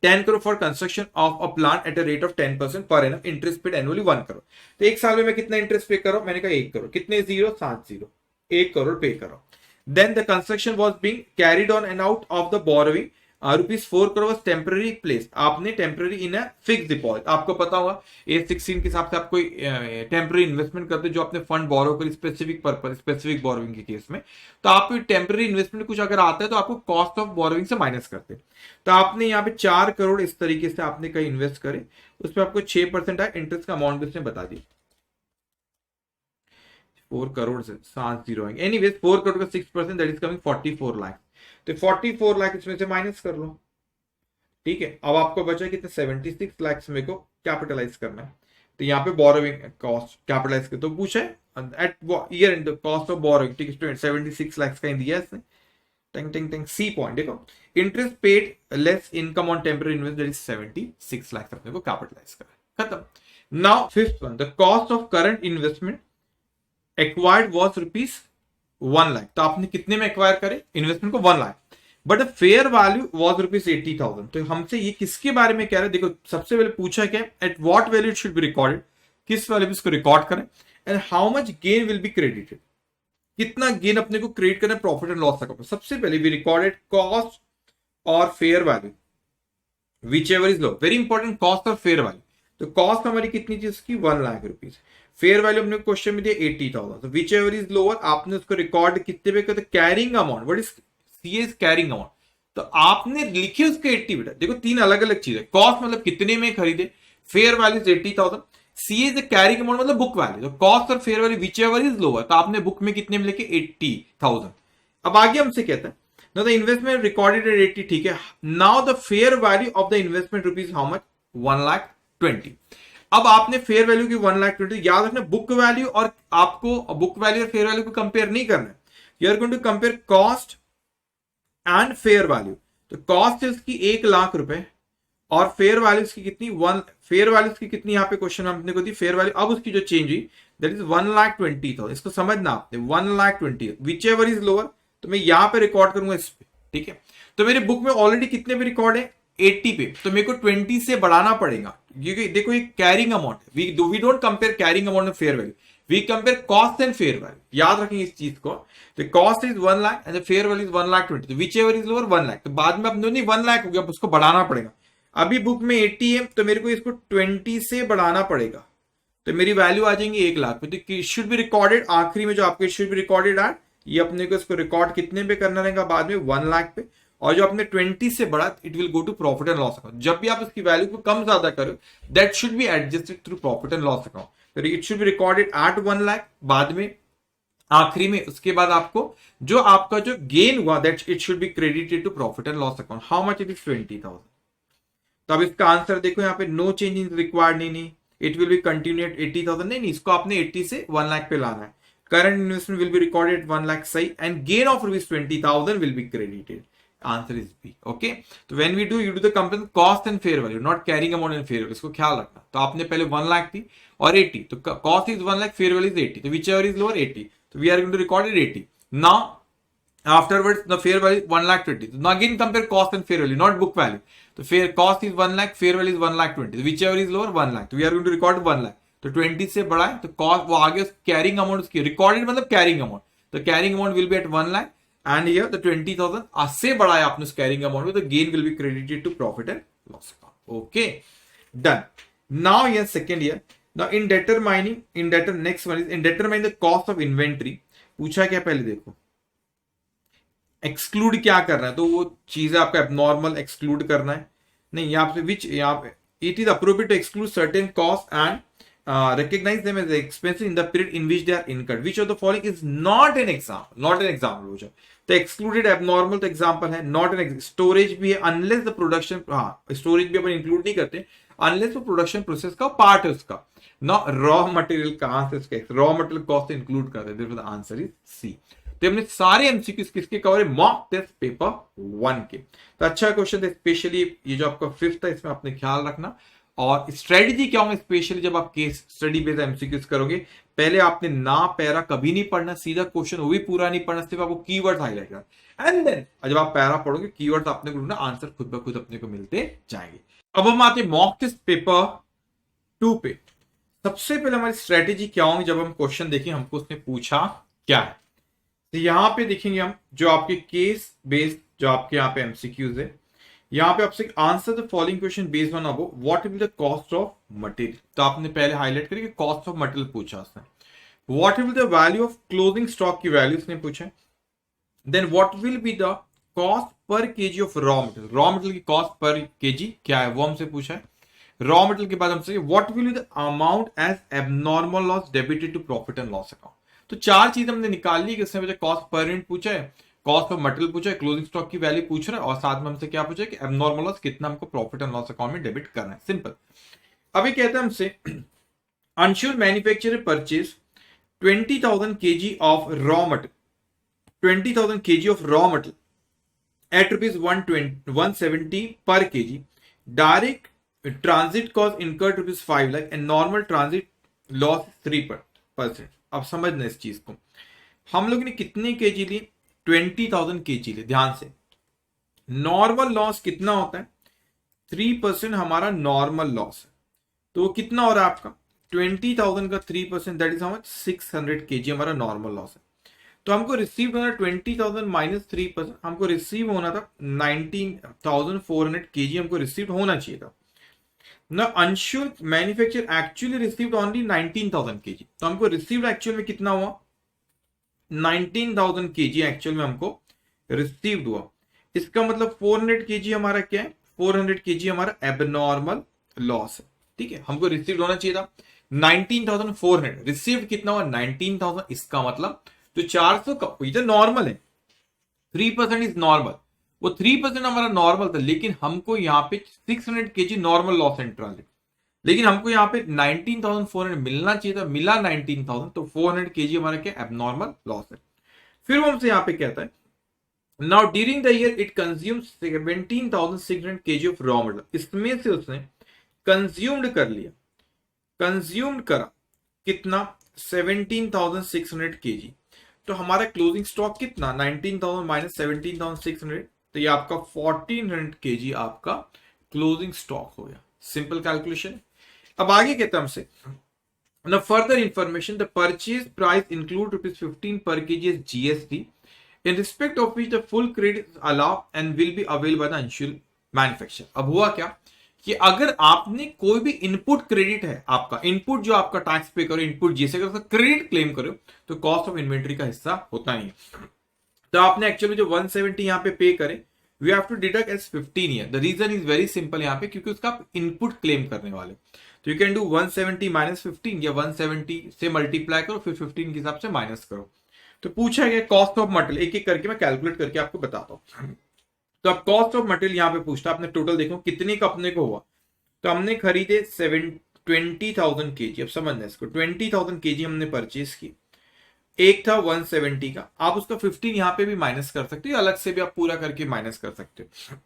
10 crore for construction of a plant at a rate of 10% per annum, interest paid annually 1 crore. तो एक साल में मैं कितना इंटरेस्ट पे करो, मैंने कहा 1 करोड़, कितने 7 जीरो, 1 करोड़ पे करो। Then the construction was being carried on and out of the borrowing ₹4 crore temporary place, आपने temporary in a fix deposit. आपको पता होगा A16 के हिसाब से आप कोई टेम्पररी इन्वेस्टमेंट करते जो आपने फंड बोरो कर स्पेसिफिक पर्पस, स्पेसिफिक बोरोविंग के केस में, तो आप टेम्पररी इन्वेस्टमेंट कुछ अगर आता है तो आपको कॉस्ट ऑफ बोरोविंग से माइनस करते हैं। तो आपने यहाँ पे 4 करोड़ इस तरीके से आपने कहीं इन्वेस्ट करे, उसमें आपको 6% है, इंटरेस्ट का अमाउंट भी उसने बता दी, 4 करोड़ से 7 जीरो आएंगे, एनीवेज 4 करोड़ का 6% दैट इज कमिंग 44 लाख, तो 44 लाख इसमें से माइनस कर लो, ठीक है। अब आपको बचा कितने, 76 लाख मेरे को कैपिटलाइज करना है। तो यहाँ पे बोरोविंग कॉस्ट कैपिटलाइज कर, तो पूछा है at year end cost of borrowing, ठीक है, 76 लाख का दिया है इसने, टिंग टिंग टिंग, सी पॉइंट देखो, interest paid less income on temporary invest that is 76 lakh अपने को कैपिटलाइज करा, खत्म। Now fifth one, the cost of current investment acquired was ₹1 lakh, तो आपने कितने में एक्वायर करे इन्वेस्टमेंट को, 1 lakh, but the fair value was ₹80,000। तो हमसे ये किसके बारे में कह रहे हैं, देखो सबसे पहले पूछा क्या, at what value it should be recorded, किस वैल्यू इसको रिकॉर्ड करें, and how much gain will be credited, कितना गेन अपने को क्रिएट करना है प्रॉफिट एंड लॉस अकाउंट। सबसे पहले वी रिकॉर्डेड कॉस्ट और fair value whichever is low, very important, cost और फेयर वैल्यू। तो कॉस्ट हमारी कितनी थी उसकी, ₹1 लाख, फेयर वैल्यू अपने क्वेश्चन में दिया 80,000, तो विच एवर इज लोअर, आपने उसको रिकॉर्ड कितने पे करते, carrying amount, what is CA is carrying amount, तो आपने लिखे उसके 80 बेटा, देखो 3 अलग अलग चीज है, कॉस्ट मतलब कितने में खरीदे, fair value 80,000, C is carrying amount मतलब बुक वैल्यू, तो कॉस्ट और fair value whichever is lower, तो आपने बुक में कितने में लिखे 80,000। अब आगे हमसे कहता है now the investment recorded at 80, ठीक है, now the fair value of the investment rupees how much, 1,20,000। अब आपने फेयर वैल्यू की 1,20,000, याद रखना बुक वैल्यू, और आपको बुक वैल्यू और फेयर वैल्यू को कंपेयर नहीं करना है, you are going to compare cost and fair value. तो कॉस्ट है उसकी 1 लाख रुपए, और फेयर वैल्यू की कितनी, फेयर वैल्यू की कितनी, यहाँ पे क्वेश्चन हमने को दी फेयर वैल्यू, अब उसकी जो चेंज हुई दैट इज 1,20,000, इसको समझना आपने, 1,20,000 विच एवर इज लोअर, तो मैं यहां पे रिकॉर्ड करूंगा इस पे, ठीक है। तो मेरे बुक में ऑलरेडी कितने पे रिकॉर्ड है, 80 पे, तो मेरे को 20 से बढ़ाना पड़ेगा, क्योंकि देखो ये कैरिंग अमाउंट है, we don't compare carrying amount and fair value, we compare cost and fair value, याद रखेंगे इस चीज को। तो cost is 1 lakh and fair value is 1,20,000, तो whichever is lower 1 lakh, तो बाद में अपने नहीं 1 लाख हो गया, उसको बढ़ाना पड़ेगा। अभी बुक में 80 है, तो मेरे को इसको 20 से बढ़ाना पड़ेगा, तो मेरी वैल्यू आ जाएंगी 1 लाख पे, तो शुड बी रिकॉर्डेड, आखिरी में जो आपके शुड बी रिकॉर्डेड एट, ये अपने को इसको रिकॉर्ड कितने पे करना रहेगा बाद में, 1 लाख पे, और जो आपने 20 से बढ़ा it will go to profit and loss account. जब भी आप इसकी वैल्यू को कम ज्यादा करो that should be adjusted through profit and loss account, तो it should be recorded at 1 lakh, बाद में आखिरी में उसके बाद आपको जो आपका जो गेन हुआ that it should be credited to profit and loss account, how much it is 20,000। तो अब इसका आंसर देखो यहाँ पे, नो चेंज इन रिक्वायर्ड, नहीं it will be continue at 80,000, नहीं इसको आपने 80 से 1 लाख पे लाना है। Current investment will be recorded 1 lakh, सही, and gain of ₹20,000 will be credited, answer is B, okay. तो when we do you do the comparison cost and fair value, not carrying amount and fair value, इसको ख्याल रखना। तो आपने पहले 1 लाख थी और 80, तो cost is 1 lakh, fair value is 80, तो विच एवर इज लोअर 80, तो we are going to record it 80। Now Afterwards, the fair value is 1,20,000. So now again compare cost and fair value, not book value. So fair cost is 1 lakh, fair value is 1,20,000. Whichever is lower, 1 lakh. So we are going to record 1 lakh. तो 20 से बड़ा है तो cost वो आगे carrying amount उसकी recorded मतलब carrying amount, तो carrying amount will be at 1 lakh and here the 20,000 से बड़ा है आपने उस कैरिंग अमाउंट में, तो gain will be credited to profit and loss account. Okay done. Now here second year. Now in determining in deter next one is in determine the cost of inventory. पूछा क्या पहले देखो, exclude क्या करना है, तो वो चीज आपका एबनॉर्मल एक्सक्लूड करना है. नहीं यहाँ पे विच यहाँ पे it is appropriate to exclude certain cost and recognize them as expenses in the period in which they are incurred. Which of the following is not an example? Not an example. तो excluded abnormal तो example है, not an storage भी है unless the production, हाँ storage भी अपन include नहीं करते unless वो production process का part है उसका. ना raw material कहाँ से उसका raw material cost include करते हैं. Therefore the answer is C. तो हमने सारे एमसीक्यूज किसके कवर है, मॉक टेस्ट पेपर 1 के. तो अच्छा क्वेश्चन है, स्पेशली ये जो आपका फिफ्थ है इसमें आपने ख्याल रखना. और स्ट्रेटजी क्या होगा स्पेशली जब आप केस स्टडी बेस्ड एमसीक्यूज करोगे, पहले आपने ना पैरा कभी नहीं पढ़ना, सीधा क्वेश्चन वो भी पूरा नहीं पढ़ना, सिर्फ आपको कीवर्ड हाईलाइट करना एंड देन जब आप पैरा पढ़ोगे कीवर्ड अपने को ढूंढना, आंसर खुद ब खुद अपने को मिलते जाएंगे. अब हम आते हैं मॉक टेस्ट पेपर 2 पे. सबसे पहले हमारी स्ट्रेटेजी क्या होगी जब हम क्वेश्चन देखें हमको उसने पूछा क्या है. तो यहां पे देखेंगे हम जो आपके केस बेस्ड जो आपके यहाँ पे एमसीक्यूज है, यहां पे आपसे answer the following question based on above what will the cost of material. तो आपने पहले हाईलाइट करिए कि कॉस्ट ऑफ मटेरियल पूछा उसने. What will the value of closing stock की वैल्यू उसने पूछा. Then what will be the cost per KG of raw material. Raw material की कॉस्ट पर केजी क्या है वो हमसे पूछा है. रॉ मटेरियल के बाद हमसे what will be the amount as abnormal loss debited to profit and loss account. तो चार चीज हमने निकाल ली कि उसने मुझे कॉस्ट पर यूनिट पूछा है, कॉस्ट ऑफ मटेरियल पूछा है, क्लोजिंग स्टॉक की वैल्यू पूछ रहा है और साथ में हमसे क्या पूछा है कि एबनॉर्मल लॉस कितना हमको प्रॉफिट एंड लॉस अकाउंट में डेबिट करना है. सिंपल. अभी कहते हैं हमसे unsure manufacturer purchase 20,000 kg of raw material, 20,000 kg of raw material at rupees 170 पर KG. Direct transit cost incurred rupees 5 lakh and normal transit loss 3%. अब समझना इस चीज को, हम लोग ने कितने केजी लिए, 20,000 केजी लिए. ध्यान से नॉर्मल लॉस कितना होता है, 3% हमारा नॉर्मल लॉस है. तो कितना हो रहा है आपका 20,000 का 3%, that is how much 600 KG हमारा नॉर्मल लॉस है. तो हमको रिसीव होना 20,000 माइनस 3%, हमको रिसीव होना था 19,400 केजी हमको रिसीव होना चाहिए था. ना unsure manufacture actually received only 19,000 KG. तो हमको रिसीव्ड एक्चुअल में कितना हुआ 19,000 केजी एक्चुअल में हमको रिसीव्ड हुआ. इसका मतलब 400 केजी हमारा क्या है, 400 केजी हमारा एबनॉर्मल लॉस है. ठीक है, हमको रिसीव्ड होना चाहिए था 19,400, रिसीव्ड कितना हुआ 19,000. इसका मतलब जो 400 का ये तो नॉर्मल है, 3% इज नॉर्मल, वो 3% हमारा नॉर्मल था, लेकिन हमको यहाँ पे 600 KG normal loss and transit, लेकिन हमको यहाँ पे 19,400 मिलना चाहिए था, मिला 19,000, तो 400 केजी हमारा क्या एबनॉर्मल लॉस है. फिर वो हमसे यहाँ पे कहता है now during the year it consume 17,600 KG of raw material. इसमें से उसने कंज्यूम्ड कर लिया, कंज्यूम्ड करा कितना 17,600 केजी. तो हमारा क्लोजिंग स्टॉक कितना 19,000 माइनस 17,600, तो ये आपका 1,400 केजी आपका क्लोजिंग स्टॉक हो गया. Simple calculation. अब आगे कहता है हमसे now further information the purchase price include rupees 15 per kg as GST in respect of which the full credit is allowed and will be available by the unsure manufacturer. अब हुआ क्या कि अगर आपने कोई भी इनपुट क्रेडिट है, आपका इनपुट जो आपका टैक्स पे करो, इनपुट जैसे करो, क्रेडिट क्लेम करो, तो कॉस्ट ऑफ इन्वेंट्री का हिस्सा होता नहीं है. तो आपने एक्चुअली जो 170 यहाँ पे पे करे, we have to deduct as 15 year. The reason is very simple यहाँ पे, क्योंकि उसका आप इनपुट क्लेम करने वाले. तो यू कैन डू 170 माइनस 15 या 170 से मल्टीप्लाई करो फिर 15 के हिसाब से माइनस करो. तो पूछा गया कॉस्ट ऑफ मटेरियल, एक एक करके मैं कैलकुलेट करके आपको बताता हूँ. तो अब कॉस्ट ऑफ मटेरियल यहाँ पे पूछता, आपने टोटल देखो कितने का अपने को हुआ. तो हमने खरीदे 20,000 केजी. अब समझना इसको, 20,000 केजी हमने परचेज की, एक था 170 का, आप उसका 15 यहाँ पे भी माइनस कर सकते हो, अलग से भी आप पूरा करके माइनस कर सकते हो,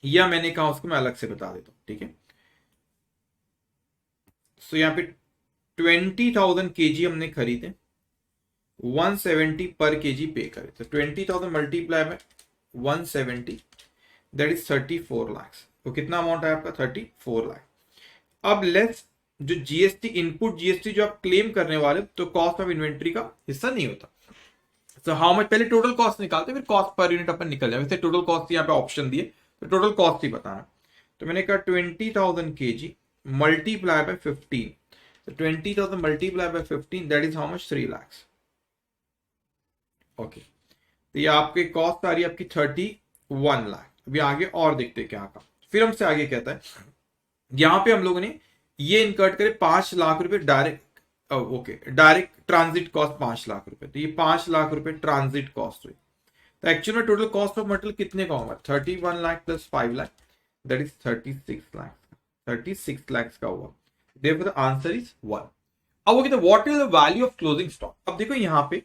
या मैंने कहा उसको मैं अलग से बता देता हूँ. ठीक है, सो यहाँ पे 20,000 केजी हमने खरीदे 170 पर केजी पे करे, तो 20,000 मल्टीप्लाई में 170 दैट इज 34 लाख। तो कितना अमाउंट है आपका? 34 लाख। अब लेस जो जीएसटी इनपुट जीएसटी जो आप क्लेम करने वाले, तो कॉस्ट ऑफ इन्वेंट्री का हिस्सा नहीं होता। तो हाउ मच, पहले टोटल कॉस्ट निकालते फिर कॉस्ट पर यूनिट अपन निकल जाए। वैसे टोटल कॉस्ट यहाँ पे ऑप्शन दिए तो टोटल कॉस्ट ही बताना। तो मैंने कहा 20,000 केजी मल्टीप्लाई बाय 15, तो 20,000 multiply by 15 that is how much? 3 lakh. Okay, तो ये आपके कॉस्ट आ रही है आपकी 31 लाख। अभी आगे और देखते क्या का, फिर हमसे आगे कहता है यहां पे हम लोगों ने ये इनकर्ट करे 5 लाख रुपए direct, okay direct transit cost 5 lakh रुपए, तो ये 5 लाख रुपए ट्रांजिट कॉस्ट हुई। तो एक्चुअल में टोटल कॉस्ट ऑफ मटेरियल कितने का होगा? 31 lakh plus 5 lakh that is 36 lakh, 36 lakh का हुआ। Therefore the answer is 1। अब वो कहते हैं what is the value of closing stock. अब देखो यहाँ पे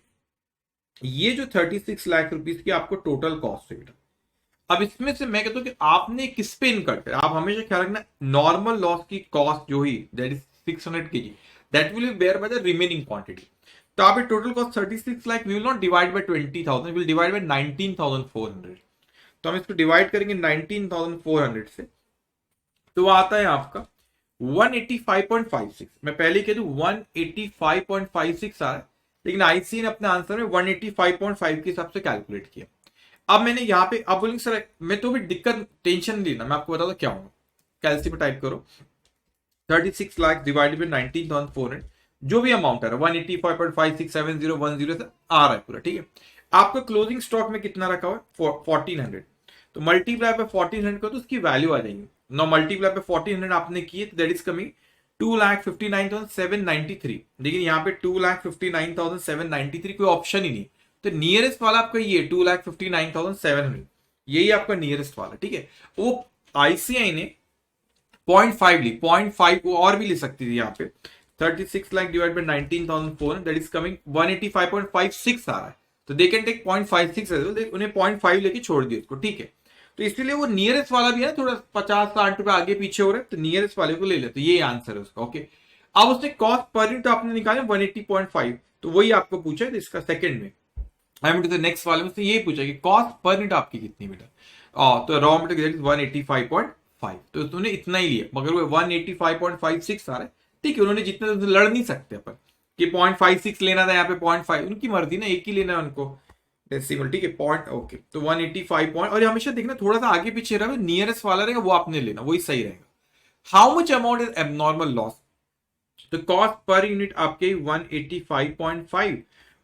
ये जो 36 लाख रुपीस की आपको टोटल कॉस्ट है। अब इसमें से मैं कहता हूं कि आपने किस पे इनकट कर, आप हमेशा ख्याल रखना नॉर्मल लॉस की कॉस्ट जो ही that is 600 kg that will be bear by the remaining quantity. तो आप total cost 36 lakh we will not divide by 20,000, will divide by 19,400। तो हम इसको डिवाइड करेंगे 19,400 से, तो आता है आपका 185.56। मैं पहले कह दूं 185.56 आ रहा है, लेकिन आईसी ने अपने आंसर में 185.5 के हिसाब से कैलकुलेट किया। अब मैंने यहाँ पे, आप बोलेंगे सर मैं तो भी दिक्कत टेंशन नहीं लेना, मैं आपको बता दूं क्या होगा। कैलसी पे टाइप करो 36 लाख डिवाइडेड बाय 19,400, जो भी अमाउंट है 185.567010 से आ रहा है पूरा, ठीक है। आपका क्लोजिंग स्टॉक में कितना रखा हुआ है? 1400, तो मल्टीप्लाई बाय 1400 को तो उसकी वैल्यू आ जाएगी। नो मल्टीप्लाई बाय 1400 आपने किए तो दैट इज कमिंग 2,59,793। लेकिन यहाँ पे 2,59,793 कोई ऑप्शन ही नहीं, तो नियरेस्ट वाला आपका ये 2,59,700, यही आपका नियरेस्ट वाला, ठीक है। वो आईसीआई ने 0.5 ली, 0.5 और भी ले सकती थी। यहाँ पे 36 lakh divide by 19,400 that is coming 185.56 आ रहा है, तो दे कैन टेक 0.56, उन्हें 0.5 लेके छोड़ दिया उसको, ठीक है। तो इसलिए वो नियरेस्ट वाला भी है ना, थोड़ा 50-60 रुपए आगे पीछे हो रहा है, तो नियरेस्ट वाले को ले लेते, ये आंसर है उसका, ओके। अब उसने कॉस्ट पर यूनिट आपने निकाले 180.5, तो वही आपको पूछा है इसका सेकंड में। I mean to the next वाले में से ये पूछा कि कॉस्ट पर यूनिट आपकी कितनी बेटा, तो रॉ मटेरियल 185.5, तो उन्होंने इतना ही लिया, मगर वो 185.56 आ रहा है, ठीक है। उन्होंने जितना लड़ नहीं सकते अपन कि 0.56 लेना था, यहाँ पे 0.5 उनकी मर्जी ना, एक ही लेना है उनको डेसिमल, ठीक है। पॉइंट, ओके, तो 185 पॉइंट, और हमेशा देखना थोड़ा सा आगे पीछे रहा, नियरेस्ट वाला रहेगा वो आपने लेना, वही सही रहेगा। How much amount is abnormal loss, तो कॉस्ट पर यूनिट आपके 185.5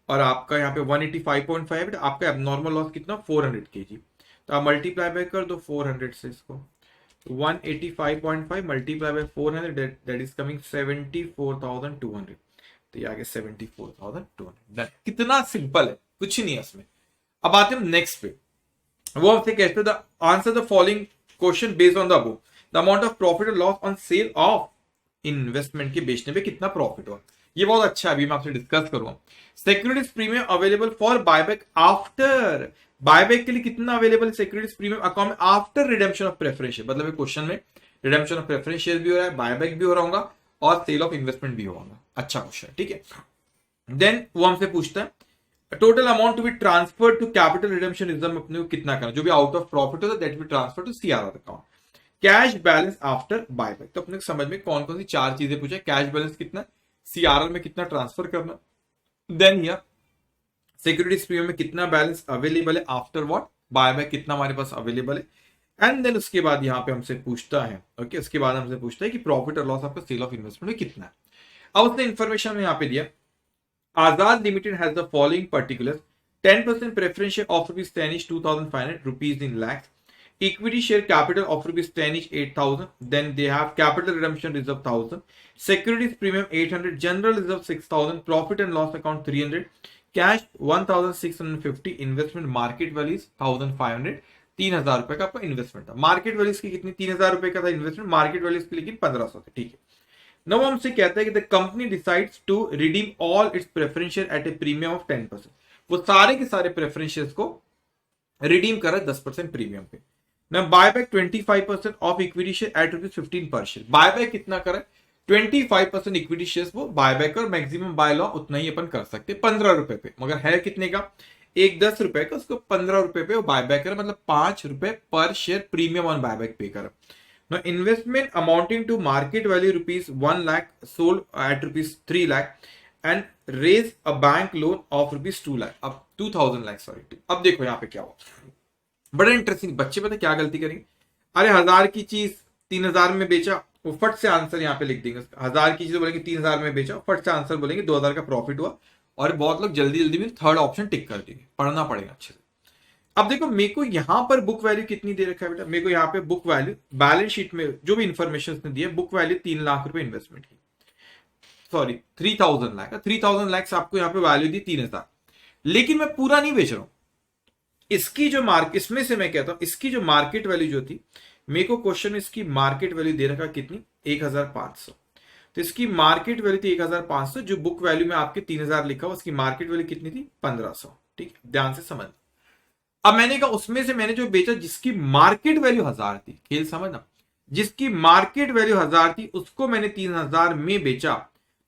और आपका यहाँ पे 185.5, आपका एबनॉर्मल लॉस कितना? 400 kg। तो आप मल्टीप्लाई बाय कर दो 400 से इसको, 185.5 multiply by 400 that is coming 74,200, तो ये आगे 74,200। कितना सिंपल है, कुछ नहीं है इसमें। अब आते हैं नेक्स्ट पे, वो आपसे कहते हैं the answer the following question based on the above, the amount of profit और loss on sale of investment के बेचने पे कितना प्रॉफिट हुआ। ये बहुत अच्छा है, अभी मैं आपसे डिस्कस करूंगा। Securities premium available for buyback after, buyback के लिए कितना अवेलेबल है सिक्योरिटीज प्रीमियम अकाउंट में after redemption of preference share, मतलब क्वेश्चन में रिडेम्पशन ऑफ प्रेफरेंस शेयर भी हो रहा है, बायबैक भी हो रहा होगा और सेल ऑफ इन्वेस्टमेंट भी होगा। अच्छा क्वेश्चन, ठीक है। देन वो हमसे पूछता है total amount to be transfer to capital redemption reserve अपने को कितना करना, जो भी आउट ऑफ प्रॉफिट होता है that be transfer to CRR account. Cash balance after buyback, तो अपने समझ में कौन कौन सी 4 चीजें पूछा, कैश बैलेंस कितना, सीआरआर में कितना ट्रांसफर करना, देन हियर सिक्योरिटीज प्रीमियम में कितना बैलेंस अवेलेबल है आफ्टर व्हाट बायबैक, कितना हमारे पास अवेलेबल है, एंड देन उसके बाद यहाँ पे हमसे पूछता है, ओके, उसके बाद हमसे पूछता है कि प्रॉफिट और लॉस आपका सेल ऑफ इन्वेस्टमेंट में कितना है। अब उसने इंफॉर्मेशन में यहाँ पे दिया Azad Limited has the following particulars: 10% preference share of rupees 10 is 2,500 rupees in lakhs. Equity share capital of rupees 10 is 8,000. Then they have capital redemption reserve 1,000. Securities premium 800. General reserve 6,000. Profit and loss account 300. Cash 1,650. Investment market value is 1,500. 3,000 रुपए का आपका investment था। Market value इसकी कितनी? 3,000 रुपए का था investment, market value इसकी लेकिन 1,500 था, ठीक है। नव हमसे कहता है कि the company decides to redeem all its preference share at a premium of 10%, वो सारे के सारे प्रेफरेंस शेयर्स को रिडीम कर रहा है 10% प्रीमियम पे। ना buyback 25% of equity share eight ₹15 पर शेयर, बायबैक कितना कर रहा है 25% इक्विटी शेयर्स वो बायबैक और मैक्सिमम बाय लॉ उतना ही अपन कर सकते 15 रुपए पे, मगर है कितने का, एक 10 रुपए का, उसको 15 रुपए पे वो बायबैक कर, मतलब 5 रुपए पर शेयर प्रीमियम ऑन बायबैक पे कर। Now investment amounting to market value rupees 1 lakh sold at rupees 3 lakh and raise a bank loan of rupees 2 lakh, अब 2000 लाख सॉरी। अब देखो यहाँ पे क्या हुआ, बड़ा इंटरेस्टिंग। बच्चे पता क्या गलती करेंगे, अरे 1000 की चीज 3000 में बेचा, वो फट से आंसर यहाँ पे लिख देंगे। 1000 की चीज बोलेंगे 3000 में बेचा, फट से आंसर बोलेंगे 2000 का प्रॉफिट हुआ, और बहुत लोग जल्दी जल्दी में थर्ड ऑप्शन टिक कर देंगे। पढ़ना पड़ेगा अच्छे से। अब देखो मेरे को यहां पर बुक वैल्यू कितनी दे रखा है बेटा, मेरे को यहाँ पे बुक वैल्यू बैलेंस शीट में जो भी इंफॉर्मेशन उसने दी है, बुक वैल्यू 3 लाख रुपए इन्वेस्टमेंट की, सॉरी 3000 लाख, 3000 लाख आपको यहाँ पे वैल्यू दी 3000, लेकिन मैं पूरा नहीं बेच रहा हूं। इसकी जो मार्केट, इसमें से मैं कहता हूं इसकी जो मार्केट वैल्यू जो थी, मेरे को क्वेश्चन में इसकी मार्केट वैल्यू दे रखा कितनी, 1500। तो इसकी मार्केट वैल्यू थी 1500, जो बुक वैल्यू में आपके 3000 लिखा हुआ, उसकी मार्केट वैल्यू कितनी थी 1500। ठीक है, ध्यान से समझ। अब मैंने कहा उसमें से मैंने जो बेचा जिसकी मार्केट वैल्यू 1000 थी, खेल समझना, जिसकी मार्केट वैल्यू 1000 थी उसको मैंने 3000 में बेचा,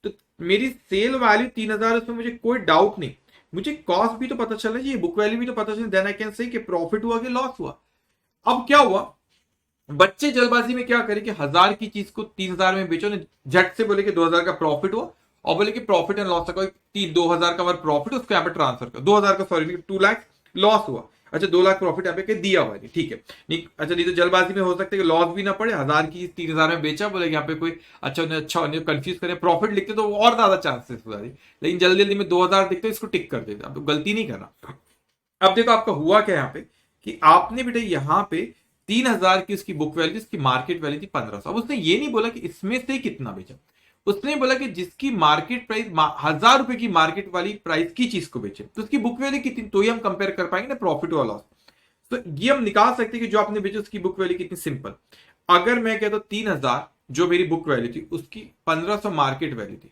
तो मेरी सेल वैल्यू 3000, उसमें मुझे कोई डाउट नहीं, मुझे कॉस्ट भी तो पता चलना चाहिए, बुक वैल्यू भी तो पता चलना, देन आई कैन से कि प्रॉफिट हुआ कि लॉस हुआ। अब क्या हुआ, बच्चे जल्दबाजी में क्या करें कि 1000 की चीज को 3000 में बेचो, ने झट से बोले कि 2000 का प्रॉफिट हुआ, और बोले कि प्रॉफिट एंड लॉस का 2000 का प्रॉफिट उसको यहाँ पे ट्रांसफर कर, 2000 का सॉरी 2 लाख लॉस हुआ, अच्छा 2 लाख प्रॉफिट यहाँ पे दिया हुआ है, ठीक है नहीं, अच्छा नहीं तो जल्दबाजी में हो सकता है कि लॉस भी ना पड़े, 1000 की 3000 में बेचा, बोले यहाँ पे कोई अच्छा कंफ्यूज करे, प्रॉफिट लिखते तो और ज्यादा चांसेस हो जाती, लेकिन जल्दी जल्दी में 2000 दिखते इसको टिक कर देते, अब तो गलती नहीं करना। अब देखो आपका हुआ क्या यहाँ पे कि आपने बेटा यहाँ पे 3000 की उसकी बुक वैल्यू, इसकी मार्केट वैल्यू थी 1500। अब उसने ये नहीं बोला कि इसमें से कितना बेचा, उसने बोला कि जिसकी मार्केट प्राइस 1000 रुपए की मार्केट वाली प्राइस की चीज को बेचे, तो उसकी बुक वैल्यू कितनी, तो ही हम कंपेयर कर पाएंगे ना प्रॉफिट और लॉस। तो ये हम निकाल सकते हैं कि जो आपने बेचे उसकी बुक वैल्यू कितनी, सिंपल। अगर मैं कहता हूं 3000 जो मेरी बुक वैल्यू थी, उसकी 1500 मार्केट वैल्यू थी,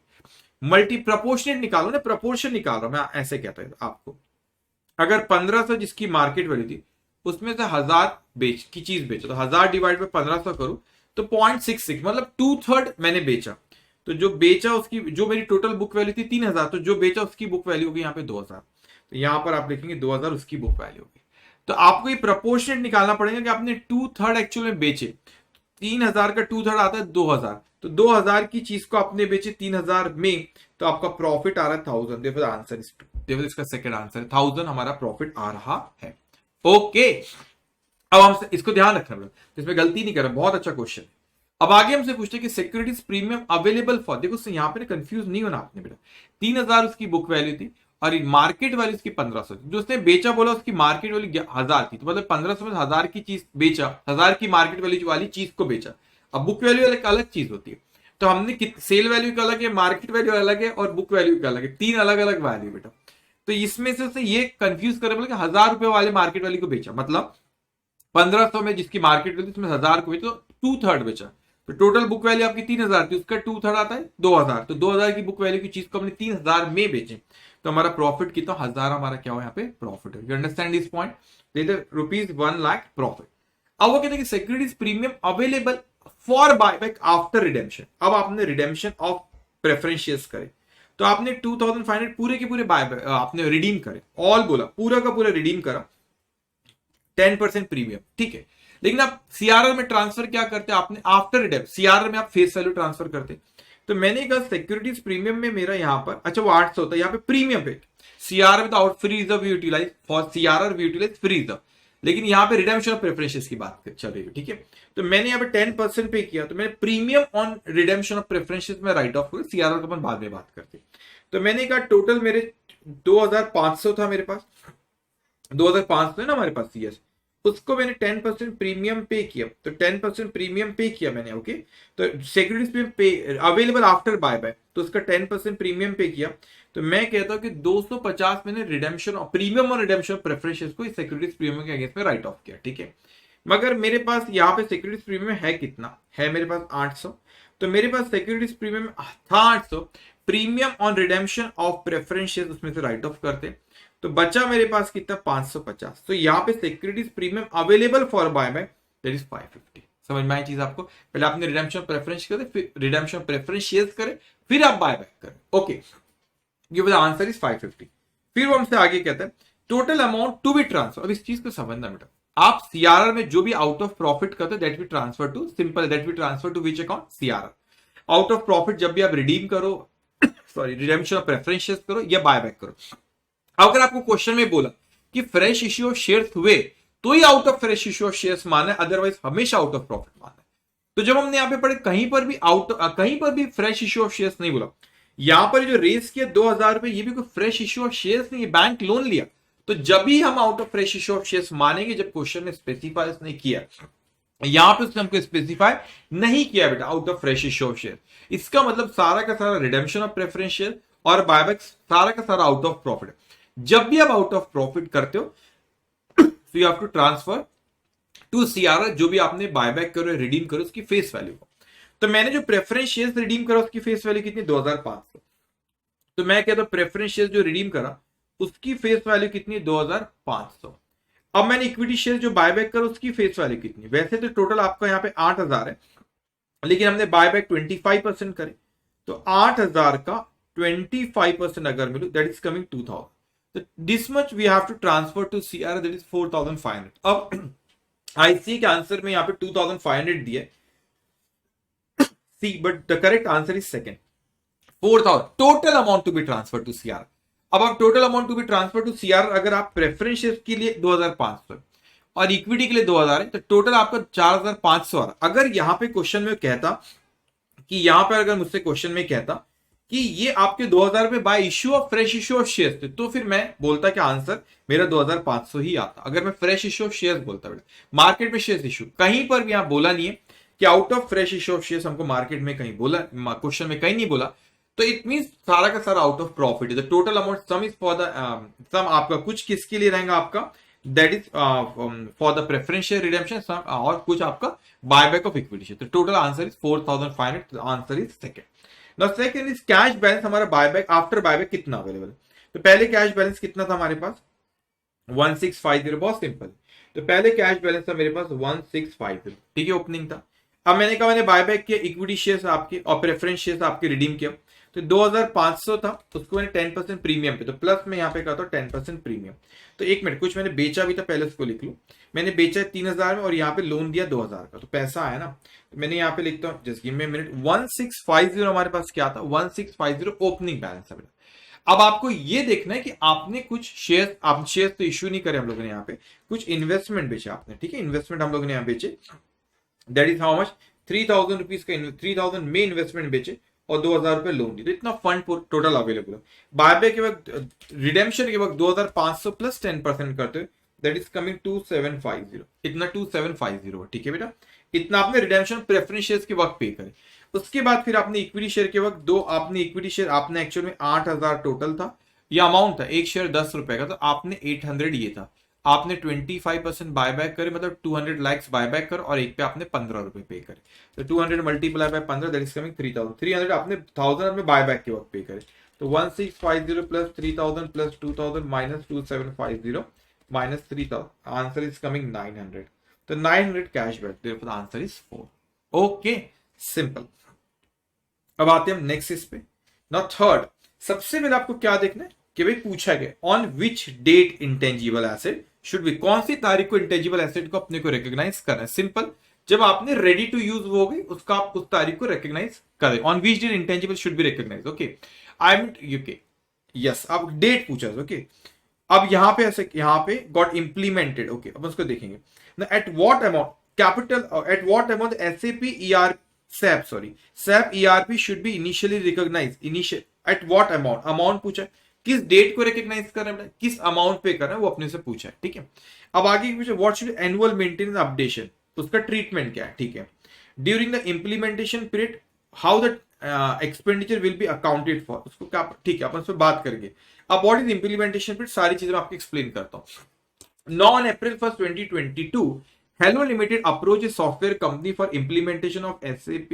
मल्टी प्रपोर्शनेट निकालो ना, प्रपोर्शन निकाल रहा हूं मैं, ऐसे कहता है आपको। अगर 1500 जिसकी मार्केट वैल्यू थी, उसमें से 1000 बेच की चीज बेचा, तो 1000 डिवाइड बाय 1500 करूं तो 0.66, मतलब 2/3 मैंने बेचा। तो जो बेचा उसकी, जो मेरी टोटल बुक वैल्यू थी 3000, तो जो बेचा उसकी बुक वैल्यू होगी यहाँ पे 2000, तो यहां पर आप लिखेंगे 2000 उसकी बुक वैल्यू होगी। तो आपको ये प्रपोर्शनेट निकालना पड़ेगा कि आपने 2/3 एक्चुअल में बेचे, 3000 का 2/3 आता है 2000, तो 2000 की चीज को आपने बेचे 3000 में, तो आपका प्रॉफिट आ रहा है 1000, देखो आंसर इस, देखो इसका सेकंड आंसर 1000 हमारा प्रॉफिट आ रहा है। ओके, अब हम इसको ध्यान रखना, इसमें गलती नहीं कर रहा, बहुत अच्छा क्वेश्चन। अब आगे हमसे पूछते हैं कि सिक्योरिटीज प्रीमियम अवेलेबल फॉर, देखो यहाँ पे कंफ्यूज नहीं होना आपने बेटा, 3000 उसकी बुक वैल्यू थी और मार्केट वैल्यू उसकी 1500 थी, जो उसने बेचा बोला उसकी मार्केट वैल्यू 1000 थी, तो मतलब 1500 में 1000 की चीज बेचा, 1000 की मार्केट वैल्यू वाली चीज को बेचा। अब बुक वैल्यू एक अलग चीज होती है, तो हमने सेल वैल्यू का अलग है, मार्केट वैल्यू अलग है, और बुक वैल्यू का अलग है, 3 अलग अलग वैल्यू बेटा। तो इसमें से उसे ये कंफ्यूज करे बोले कि 1000 रुपए वाले मार्केट वैल्यू को बेचा, मतलब 1500 में जिसकी मार्केट वैल्यू उसमें 1000 को बेचा, तो 2/3 बेचा, तो टोटल बुक वैल्यू आपकी 3000 थी, उसका 2/3 आता है 2000, तो 2000 की बुक वैल्यू की चीज को हमने 3000 में बेचे, तो हमारा प्रॉफिट कितना, 1000 हमारा क्या हो यहाँ पे प्रॉफिट है। You understand this point, rupees 1 lakh profit. अब वो कहते हैं कि securities premium available for buyback after redemption. अब आपने रिडेम्पशन ऑफ प्रेफरेंस शेयर्स करे, तो आपने 2500 पूरे के पूरे बायबैक आपने रिडीम करे, ऑल बोला पूरा का पूरा रिडीम करा 10% प्रीमियम, ठीक है। लेकिन आप सीआरआर में ट्रांसफर क्या करते हैं, आपने आफ्टर रिडेम, सीआरआर में आप फेस वैल्यू ट्रांसफर करते, तो मैंने कहा सिक्योरिटीज प्रीमियम में मेरा यहां पर, अच्छा वो 800 होता है, यहाँ पे प्रीमियम पे सीआरआर में तो out free reserve utilize, for CRR we utilize free reserve, लेकिन यहाँ पे रिडेम्पशन ऑफ प्रेफरेंसेस की बात चल रही है, ठीक है। तो मैंने यहाँ पे 10% पे किया, तो मैंने premium on redemption of preferences में राइट ऑफ करूँ, सीआरआर को अपन बाद में बात करते। तो मैंने कहा टोटल मेरे 2500 था मेरे पास, 2500 है ना हमारे पास सीएस, उसको मैंने 10% प्रीमियम पे किया, तो 10% प्रीमियम पे किया मैंने, ओके। तो सिक्योरिटीज पे अवेलेबल आफ्टर बायबैक, तो उसका 10% प्रीमियम पे किया, तो मैं कहता हूं कि 250 मैंने रिडेम्पशन ऑफ प्रीमियम और रिडेम्पशन ऑफ प्रेफरेंसेस को सिक्योरिटीज प्रीमियम के अगेंस्ट में राइट ऑफ किया, ठीक है। मगर मेरे पास यहाँ पे सिक्योरिटीज प्रीमियम है कितना, है मेरे पास 800, तो मेरे पास सिक्योरिटीज प्रीमियम था 800, premium on redemption of preferences उसमें से राइट ऑफ करते, तो बचा मेरे पास कितना 550, तो यहाँ पे securities premium available for buyback that is 550, समझ में आई चीज आपको? पहले आपने रिडेम्पशन प्रेफरेंस करे, फिर रिडेम्पशन प्रेफरेंस शेयर्स करे, फिर आप बाय बैक करें। ओके, ये द आंसर इज 550। फिर वो हमसे आगे कहता है total amount to be transfer. अब इस चीज को समझना बेटा, आप सीआरआर में जो भी आउट ऑफ प्रॉफिट करते हो that we transfer to, simple that we transfer to which account? CRR. Out of profit जब भी आप रिडीम करो, sorry redemption of preference shares करो या बाय बैक करो। अगर आपको क्वेश्चन में बोला कि फ्रेश इश्यू ऑफ शेयर्स हुए तो ही out of fresh issue of shares माना है, अदरवाइज हमेशा आउट ऑफ प्रॉफिट माना है। तो जब हमने यहां पे पढ़े कहीं पर भी फ्रेश इश्यू ऑफ शेयर्स नहीं बोला, यहां पर जो रेस किया 2000 रुपए, ये भी कोई फ्रेश इश्यू ऑफ शेयर्स नहीं है, बैंक लोन लिया। तो जब भी हम out of fresh issue of shares मानेंगे जब क्वेश्चन में स्पेसिफाई नहीं किया, यहां पे उसने हमको स्पेसिफाई नहीं किया बेटा out of fresh issue of share, इसका मतलब सारा का सारा रिडेम्पशन ऑफ प्रेफरेंस शेयर और बायबैक सारा का सारा आउट ऑफ प्रॉफिट। जब भी आप आउट ऑफ प्रॉफिट करते हो तो you have to transfer to CRR जो भी आपने बायबैक करो रिडीम करो उसकी फेस वैल्यू को। तो मैंने जो प्रेफरेंस शेयर्स रिडीम करा उसकी फेस वैल्यू कितनी? 2500। तो मैं कहता हूं प्रेफरेंस शेयर्स जो रिडीम करा उसकी फेस वैल्यू कितनी? 2500। अब मैंने इक्विटी शेयर जो बायबैक करा उसकी फेस वैल्यू कितनी? वैसे तो टोटल आपका यहाँ पे 8000 है, लेकिन हमने बायबैक 25% करे, तो 8000 का 25% अगर मिलो दैट इज कमिंग 2000। तो this much we have to transfer to CRR that is 4500। अब आईसी के आंसर में यहाँ पे 2500 दिया C, but the correct answer is second, 4000 total amount to be transfer to CRR. अब आप total amount to be transfer to CRR अगर आप प्रेफरेंस शेयर के लिए 2500 और इक्विटी के लिए 2000 है तो टोटल आपका 4500 आ रहा। अगर यहां पे क्वेश्चन में कहता कि यहां पर अगर मुझसे क्वेश्चन में कहता कि ये आपके 2000 रुपए bye issue of fresh issue of shares थे, तो फिर मैं बोलता कि आंसर मेरा 2500 ही आता अगर मैं फ्रेश इश्यू ऑफ शेयर्स बोलता। बेटा मार्केट में शेयर्स इश्यू कहीं पर भी यहां बोला नहीं है कि out of fresh issue of shares, हमको मार्केट में कहीं बोला, क्वेश्चन में कहीं नहीं बोला, तो इट मीन सारा का सारा आउट ऑफ प्रॉफिट है। Total amount sum is for the sum आपका कुछ किसके लिए रहेगा आपका, that is for the preference share redemption और कुछ आपका बायबैक ऑफ इक्विटी शेयर। तो total answer is 4500, answer is second. Now second is cash balance, हमारा बायबैक आफ्टर बायबैक कितना अवेलेबल है। तो पहले कैश बैलेंस कितना था हमारे पास? 1650। बहुत सिंपल, तो पहले कैश बैलेंस था मेरे पास 1650, ठीक है, ओपनिंग था। अब मैंने कहा मैंने बायबैक किया, इक्विटी शेयर्स आपके और प्रेफरेंस शेयर्स आपके रिडीम किया, तो 2500 था, उसको मैंने 10% प्रीमियम पे, तो प्लस में यहाँ पे कहता हूँ 10% प्रीमियम। तो एक मिनट, कुछ मैंने बेचा भी था, पहले उसको लिख लूं। मैंने बेचा 3000 में और यहाँ पे लोन दिया 2000 का, तो पैसा आया ना। तो मैंने यहाँ पे लिखता हूँ, just give me a minute, 1650 हमारे पास क्या था? 1650 ओपनिंग बैलेंस है बेटा। अब आपको ये देखना है कि आपने कुछ शेयर, आप शेयर तो इश्यू नहीं करे हम लोगों ने, यहाँ पे कुछ इन्वेस्टमेंट बेचे आपने, ठीक है, इन्वेस्टमेंट हम लोगों ने यहाँ बेचे, that is how much? 3000 rupees का 3000 में इन्वेस्टमेंट बेचे और 2000 रुपए लोन दिए, तो इतना फंड टोटल अवेलेबल है। बायबैक के वक्त, रिडेम्पशन के वक्त 2500 प्लस 10% करते हुए दैट इज कमिंग 2750, इतना 2750, ठीक है बेटा। इतना आपने रिडेम्पशन प्रेफरेंस शेयर्स के वक्त पे करे। उसके बाद फिर आपने इक्विटी शेयर के वक्त आपने इक्विटी शेयर आपने एक्चुअल में 8000 टोटल था, ये अमाउंट था, एक शेयर 10 रुपए का, तो आपने 800 ये था, आपने 25% बायबैक करे, मतलब 200 लाइक्स बायबैक कर और एक पे आपने 15 रुपए पे करे, तो 200 multiply by 15 that is coming 3000। 300 आपने 1000 में बायबैक के वक्त पे करे, तो 1650 plus 3000 plus 2000 minus 2750 minus 3000, answer is coming 900। तो 900 cash back, therefore the answer is 4। Okay, simple. अब आते हैं हम नेक्स्ट इस पे। नाउ थर्ड, सबसे पहले आपको क्या देखना है कि भाई पूछा गया on which date intangible asset should be, कौन सी तारीख को इंटेंजिबल एसेट को अपने को रिकॉग्नाइज करना है। सिंपल, जब आपने रेडी टू यूज हो गई उसका आप उस तारीख को रिकॉग्नाइज करें। On which date intangible should be recognize, okay, I mean UK, yes, अब डेट पूछा, ओके। अब यहां पे ऐसे, यहां पे गॉट इंप्लीमेंटेड, ओके, अब उसको देखेंगे ना, eight what amount capital, eight what amount SAP ER SAP, sorry, SAP ERP should be initially recognized. At what amount? Amount पूछा है, किस डेट को रिकॉग्नाइज कर रहे हैं, किस अमाउंट पे कर रहे हैं, वो अपने से पूछा है, ठीक है। अब आगे पूछा what should annual maintenance updation, उसका ट्रीटमेंट क्या है, ठीक है। During the implementation period how the expenditure will be accounted for, उसको क्या, ठीक है, अपन उस पर बात करेंगे। अब व्हाट इज इंप्लीमेंटेशन पीरियड, सारी चीजें मैं आपको एक्सप्लेन करता हूँ। 9 April 1st 2022 Hello Limited approached a software company for implementation of SAP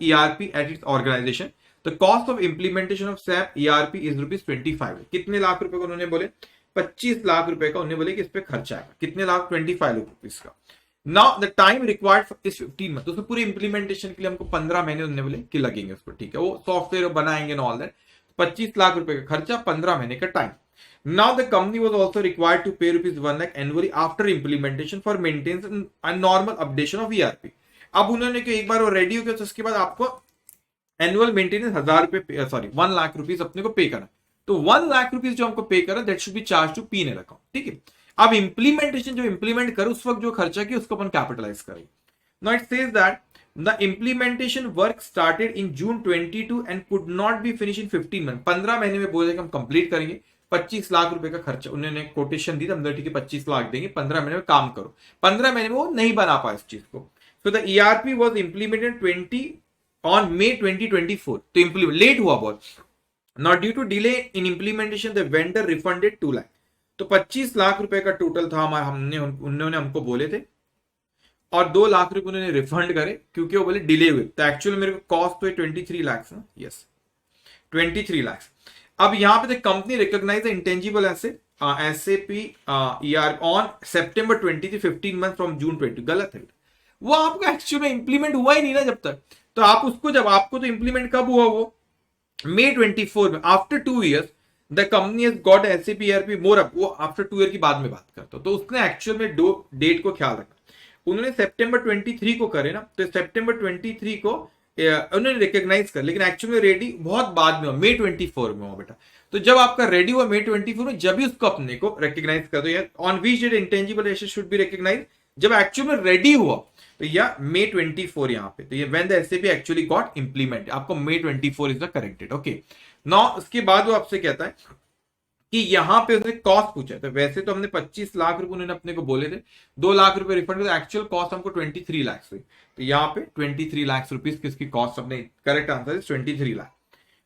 ERP at its organization. The cost of implementation of SAP ERP is ₹25। कितने लाख रुपए का उन्होंने बोले? 25 लाख रुपए का उन्होंने बोले कि इस पे खर्चा है। कितने लाख? 25 लाख रुपीस का। Now the time required is 15 month, उसमें पूरे इंप्लीमेंटेशन के लिए हमको 15 महीने उन्होंने बोले कि लगेंगे उसको, ठीक है, वो सॉफ्टवेयर बनाएंगे ना ऑल दैट, 25 लाख रुपए का खर्चा, 15 महीने का time. Now the company was also required to pay rupees 1 lakh annually after implementation for maintenance and normal updation of ERP। अब उन्होंने कि एक बार वो रेडी हो गया तो उसके बाद आपको एनुअल मेंटेनेंस 1000 रुपए, सॉरी 1 लाख रुपीज अपने को पे करना। तो 1 लाख रुपीज जो हमको पे करा that should be charge to P&L account, ठीक है। अब इंप्लीमेंटेशन जो इंप्लीमेंट करो उस वक्त जो खर्चा किया उसको अपन कैपिटलाइज करेंगे। Now it says that the implementation work started in June 22 and could not be finish in 15 month, 15 महीने में बोले कि हम कंप्लीट करेंगे। 25 लाख रुपए का खर्चा उन्होंने कोटेशन दी, हमने ठीक है 25 लाख देंगे, 15 महीने में काम करो। 15 महीने में वो नहीं बना पाया इस चीज को। So the ERP was implemented 20 on May 2024, तो इंप्लीमेंट लेट हुआ बहुत। Not due to delay in implementation the vendor refunded 2 lakh, तो 25 लाख रुपए का टोटल था हमारा, हमने उन्होंने हमको बोले थे, और 2 लाख रुपए उन्होंने रिफंड करे क्योंकि वो बोले डिले हुए। तो एक्चुअली मेरे को कॉस्ट तो 23 लाख ना, यस 23 लाख। अब यहां पे company recognize intangible asset SAP ERP on September 23, 15 month from June 20, गलत है, वो आपका एक्चुअल में इंप्लीमेंट हुआ ही नहीं ना जब तक। तो आप उसको, जब आपको तो इंप्लीमेंट कब हुआ, वो May 24 में, after 2 years the company has got SAP ERP more up, वो आफ्टर 2 ईयर की बाद में बात करता हूं। तो उसने एक्चुअल में दो डेट को ख्याल रखा, उन्होंने September 23 को करे ना, तो September 23 को उन्होंने रिकॉग्नाइज कर, लेकिन एक्चुअल में रेडी बहुत बाद में हुआ, May 24 में हुआ बेटा। तो जब आपका रेडी हुआ May 24 में, जब भी उसको अपने को रिकॉग्नाइज कर दो यार, on which date intangible asset should be recognize, जब एक्चुअल में रेडी हुआ, तो या May 24 यहाँ पे, तो ये when the SAP actually got implement, आपको May 24 is the correct date, okay. Now उसके बाद वो आपसे कहता है कि यहां पे उसने कॉस्ट पूछा, तो वैसे तो हमने 25 लाख रुपए उन्होंने अपने को बोले थे, 2 लाख रुपए रिफंड, तो एक्चुअल कॉस्ट हमको 23 लाख हुई। तो यहाँ पे 23 लाख रुपीज किसकी कॉस्ट, अपने करेक्ट आंसर इज 23 लाख।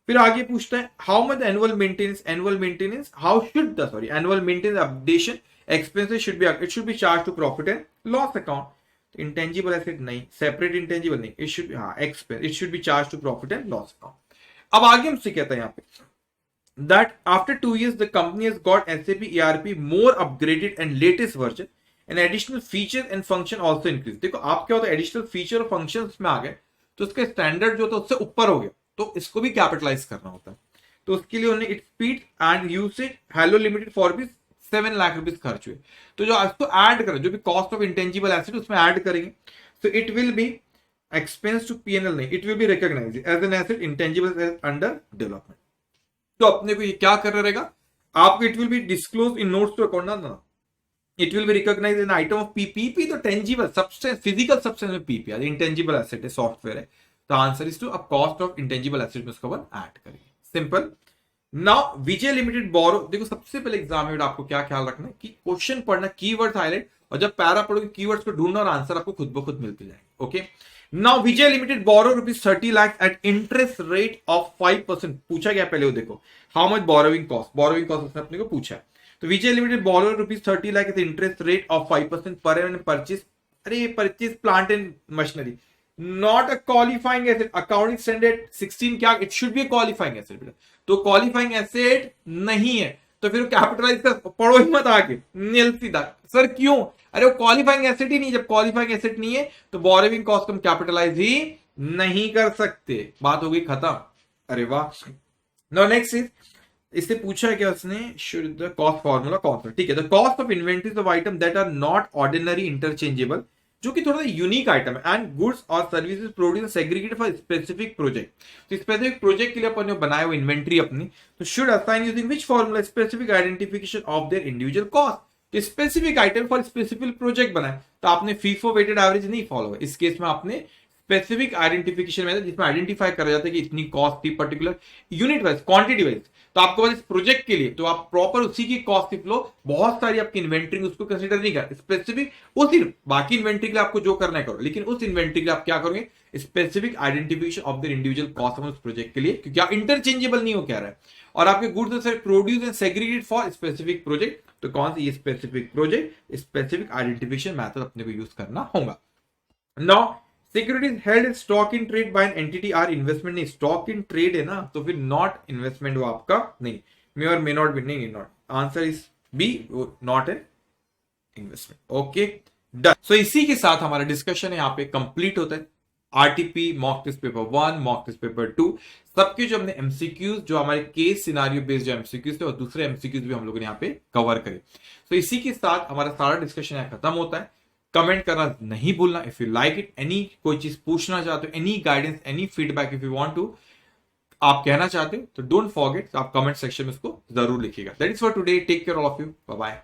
फिर आगे पूछता है how much annual maintenance how should the sorry annual maintenance updation expenses should be, it should be charge to profit and loss account. Intangible asset नहीं, सेपरेट इंटेंजिबल नहीं, it should expense, it should be charge to profit and loss account. अब आगे हमसे कहता है यहाँ पे that after 2 years the company has got SAP ERP more upgraded and latest version and additional features and function also increased। देखो आप क्या होता है, एडिशनल फीचर और फंक्शन में आ गए तो उसका स्टैंडर्ड जो था उससे ऊपर हो गया, तो इसको भी कैपिटलाइज करना होता है। तो उसके लिए उन्होंने it speed and usage hello limited for भी 7 लाख रुपीज खर्च हुए। तो जो इसको ऐड करें, जो भी कॉस्ट ऑफ इंटेंजिबल एसेट उसमें ऐड करेंगे, तो it will be expense to P&L नहीं, it will be recognized as an asset intangible under development. तो अपने को ये क्या करना रहेगा, आपको it will be disclose in notes to account ना, it will be recognise in item of PP, तो टेंजिबल सब्सटेंस, फिजिकल सब्सटेंस में पीपी है, इंटेंजिबल एसेट है, सॉफ्टवेयर है। तो आंसर इज टू अब कॉस्ट ऑफ इंटेंजिबल एसेट में उसको अपन ऐड करेंगे, सिंपल। नाउ विजय लिमिटेड बोरो, देखो सबसे पहले एग्जाम में आपको क्या ख्याल रखना है कि क्वेश्चन पढ़ना, कीवर्ड हाईलाइट, और जब पैरा पढ़ोगे कीवर्ड्स को ढूंढना और आंसर आपको खुद ब खुद मिलते जाएंगे, okay. Now Vijay Limited borrow rupees 30 lakhs at interest rate of 5%, पूछा गया पहले वो देखो how much borrowing cost उसने अपने को पूछा है। तो Vijay Limited borrow rupees 30 lakh at interest rate of 5% per annum purchase, अरे purchase plant and machinery, not a qualifying asset, accounting standard 16 क्या, it should be a qualifying asset बेटा, तो qualifying asset नहीं है, तो फिर कैपिटलाइज कर, पढ़ो ही मत आगे, नील सीधा सर क्यों, अरे वो क्वालिफाइंग एसेट ही नहीं, जब क्वालिफाइंग एसेट नहीं है तो बोरोइंग कॉस्ट हम कैपिटलाइज ही नहीं कर सकते, बात हो गई खत्म। अरे वाह। नाउ नेक्स्ट इज, इससे पूछा है क्या उसने, should the cost formula cost, ठीक है, the cost of inventories of item that are not ordinary interchangeable, जो कि थोड़ा यूनिक आइटम है, एंड गुड्स और services produce segregated for specific project, तो स्पेसिफिक प्रोजेक्ट के लिए अपन ने बनाया हुआ इन्वेंट्री अपनी, तो should assign using which formula specific identification of their individual cost, तो specific item for specific project बनाए, तो आपने फीफो वेटेड एवरेज नहीं फॉलो, इस केस में आपने स्पेसिफिक आइडेंटिफिकेशन मेथड, जिसमें आइडेंटिफाई करा जाता है कि इतनी कॉस्ट थी particular unit wise, quantity wise, तो आपको इस प्रोजेक्ट के लिए तो आप प्रॉपर उसी की कॉस्ट लो, बहुत सारी आपकी इन्वेंट्री उसको कंसीडर नहीं कर, स्पेसिफिक उसी, बाकी इन्वेंट्री के लिए आपको जो करना है करो, लेकिन उस इन्वेंट्री के लिए आप क्या करोगे, specific identification of the individual cost उस प्रोजेक्ट के लिए, क्योंकि आप इंटरचेंजेबल नहीं हो कह रहा है, और आपके goods are produce and segregated for specific project, तो कौन सी ये specific project, specific identification method अपने को यूज करना होगा। Now securities held stock in trade by an entity are investment, नहीं स्टॉक इन ट्रेड है ना, तो फिर नॉट इन्वेस्टमेंट वो आपका नहीं, मे और मे नॉट बी, नहीं not, answer is B, not an investment, okay done. So इसी के साथ हमारा डिस्कशन यहाँ पे कंप्लीट होता है। RTP, mock test paper 1, mock test paper 2, सबके जो हमने एमसीक्यूज, जो हमारे केस सिनारियो बेस्ड जो एमसीक्यूज थे और दूसरे एमसीक्यूज भी हम लोगों ने यहाँ पे कवर करे। तो इसी के साथ हमारा सारा डिस्कशन यहाँ खत्म होता है। कमेंट करना नहीं भूलना if you like it, any कोई चीज पूछना चाहते हो, any guidance, any feedback if you want to, आप कहना चाहते हो तो डोंट फॉरगेट, आप कमेंट सेक्शन में उसको जरूर लिखिएगा। That is for today, take care all of you, bye bye.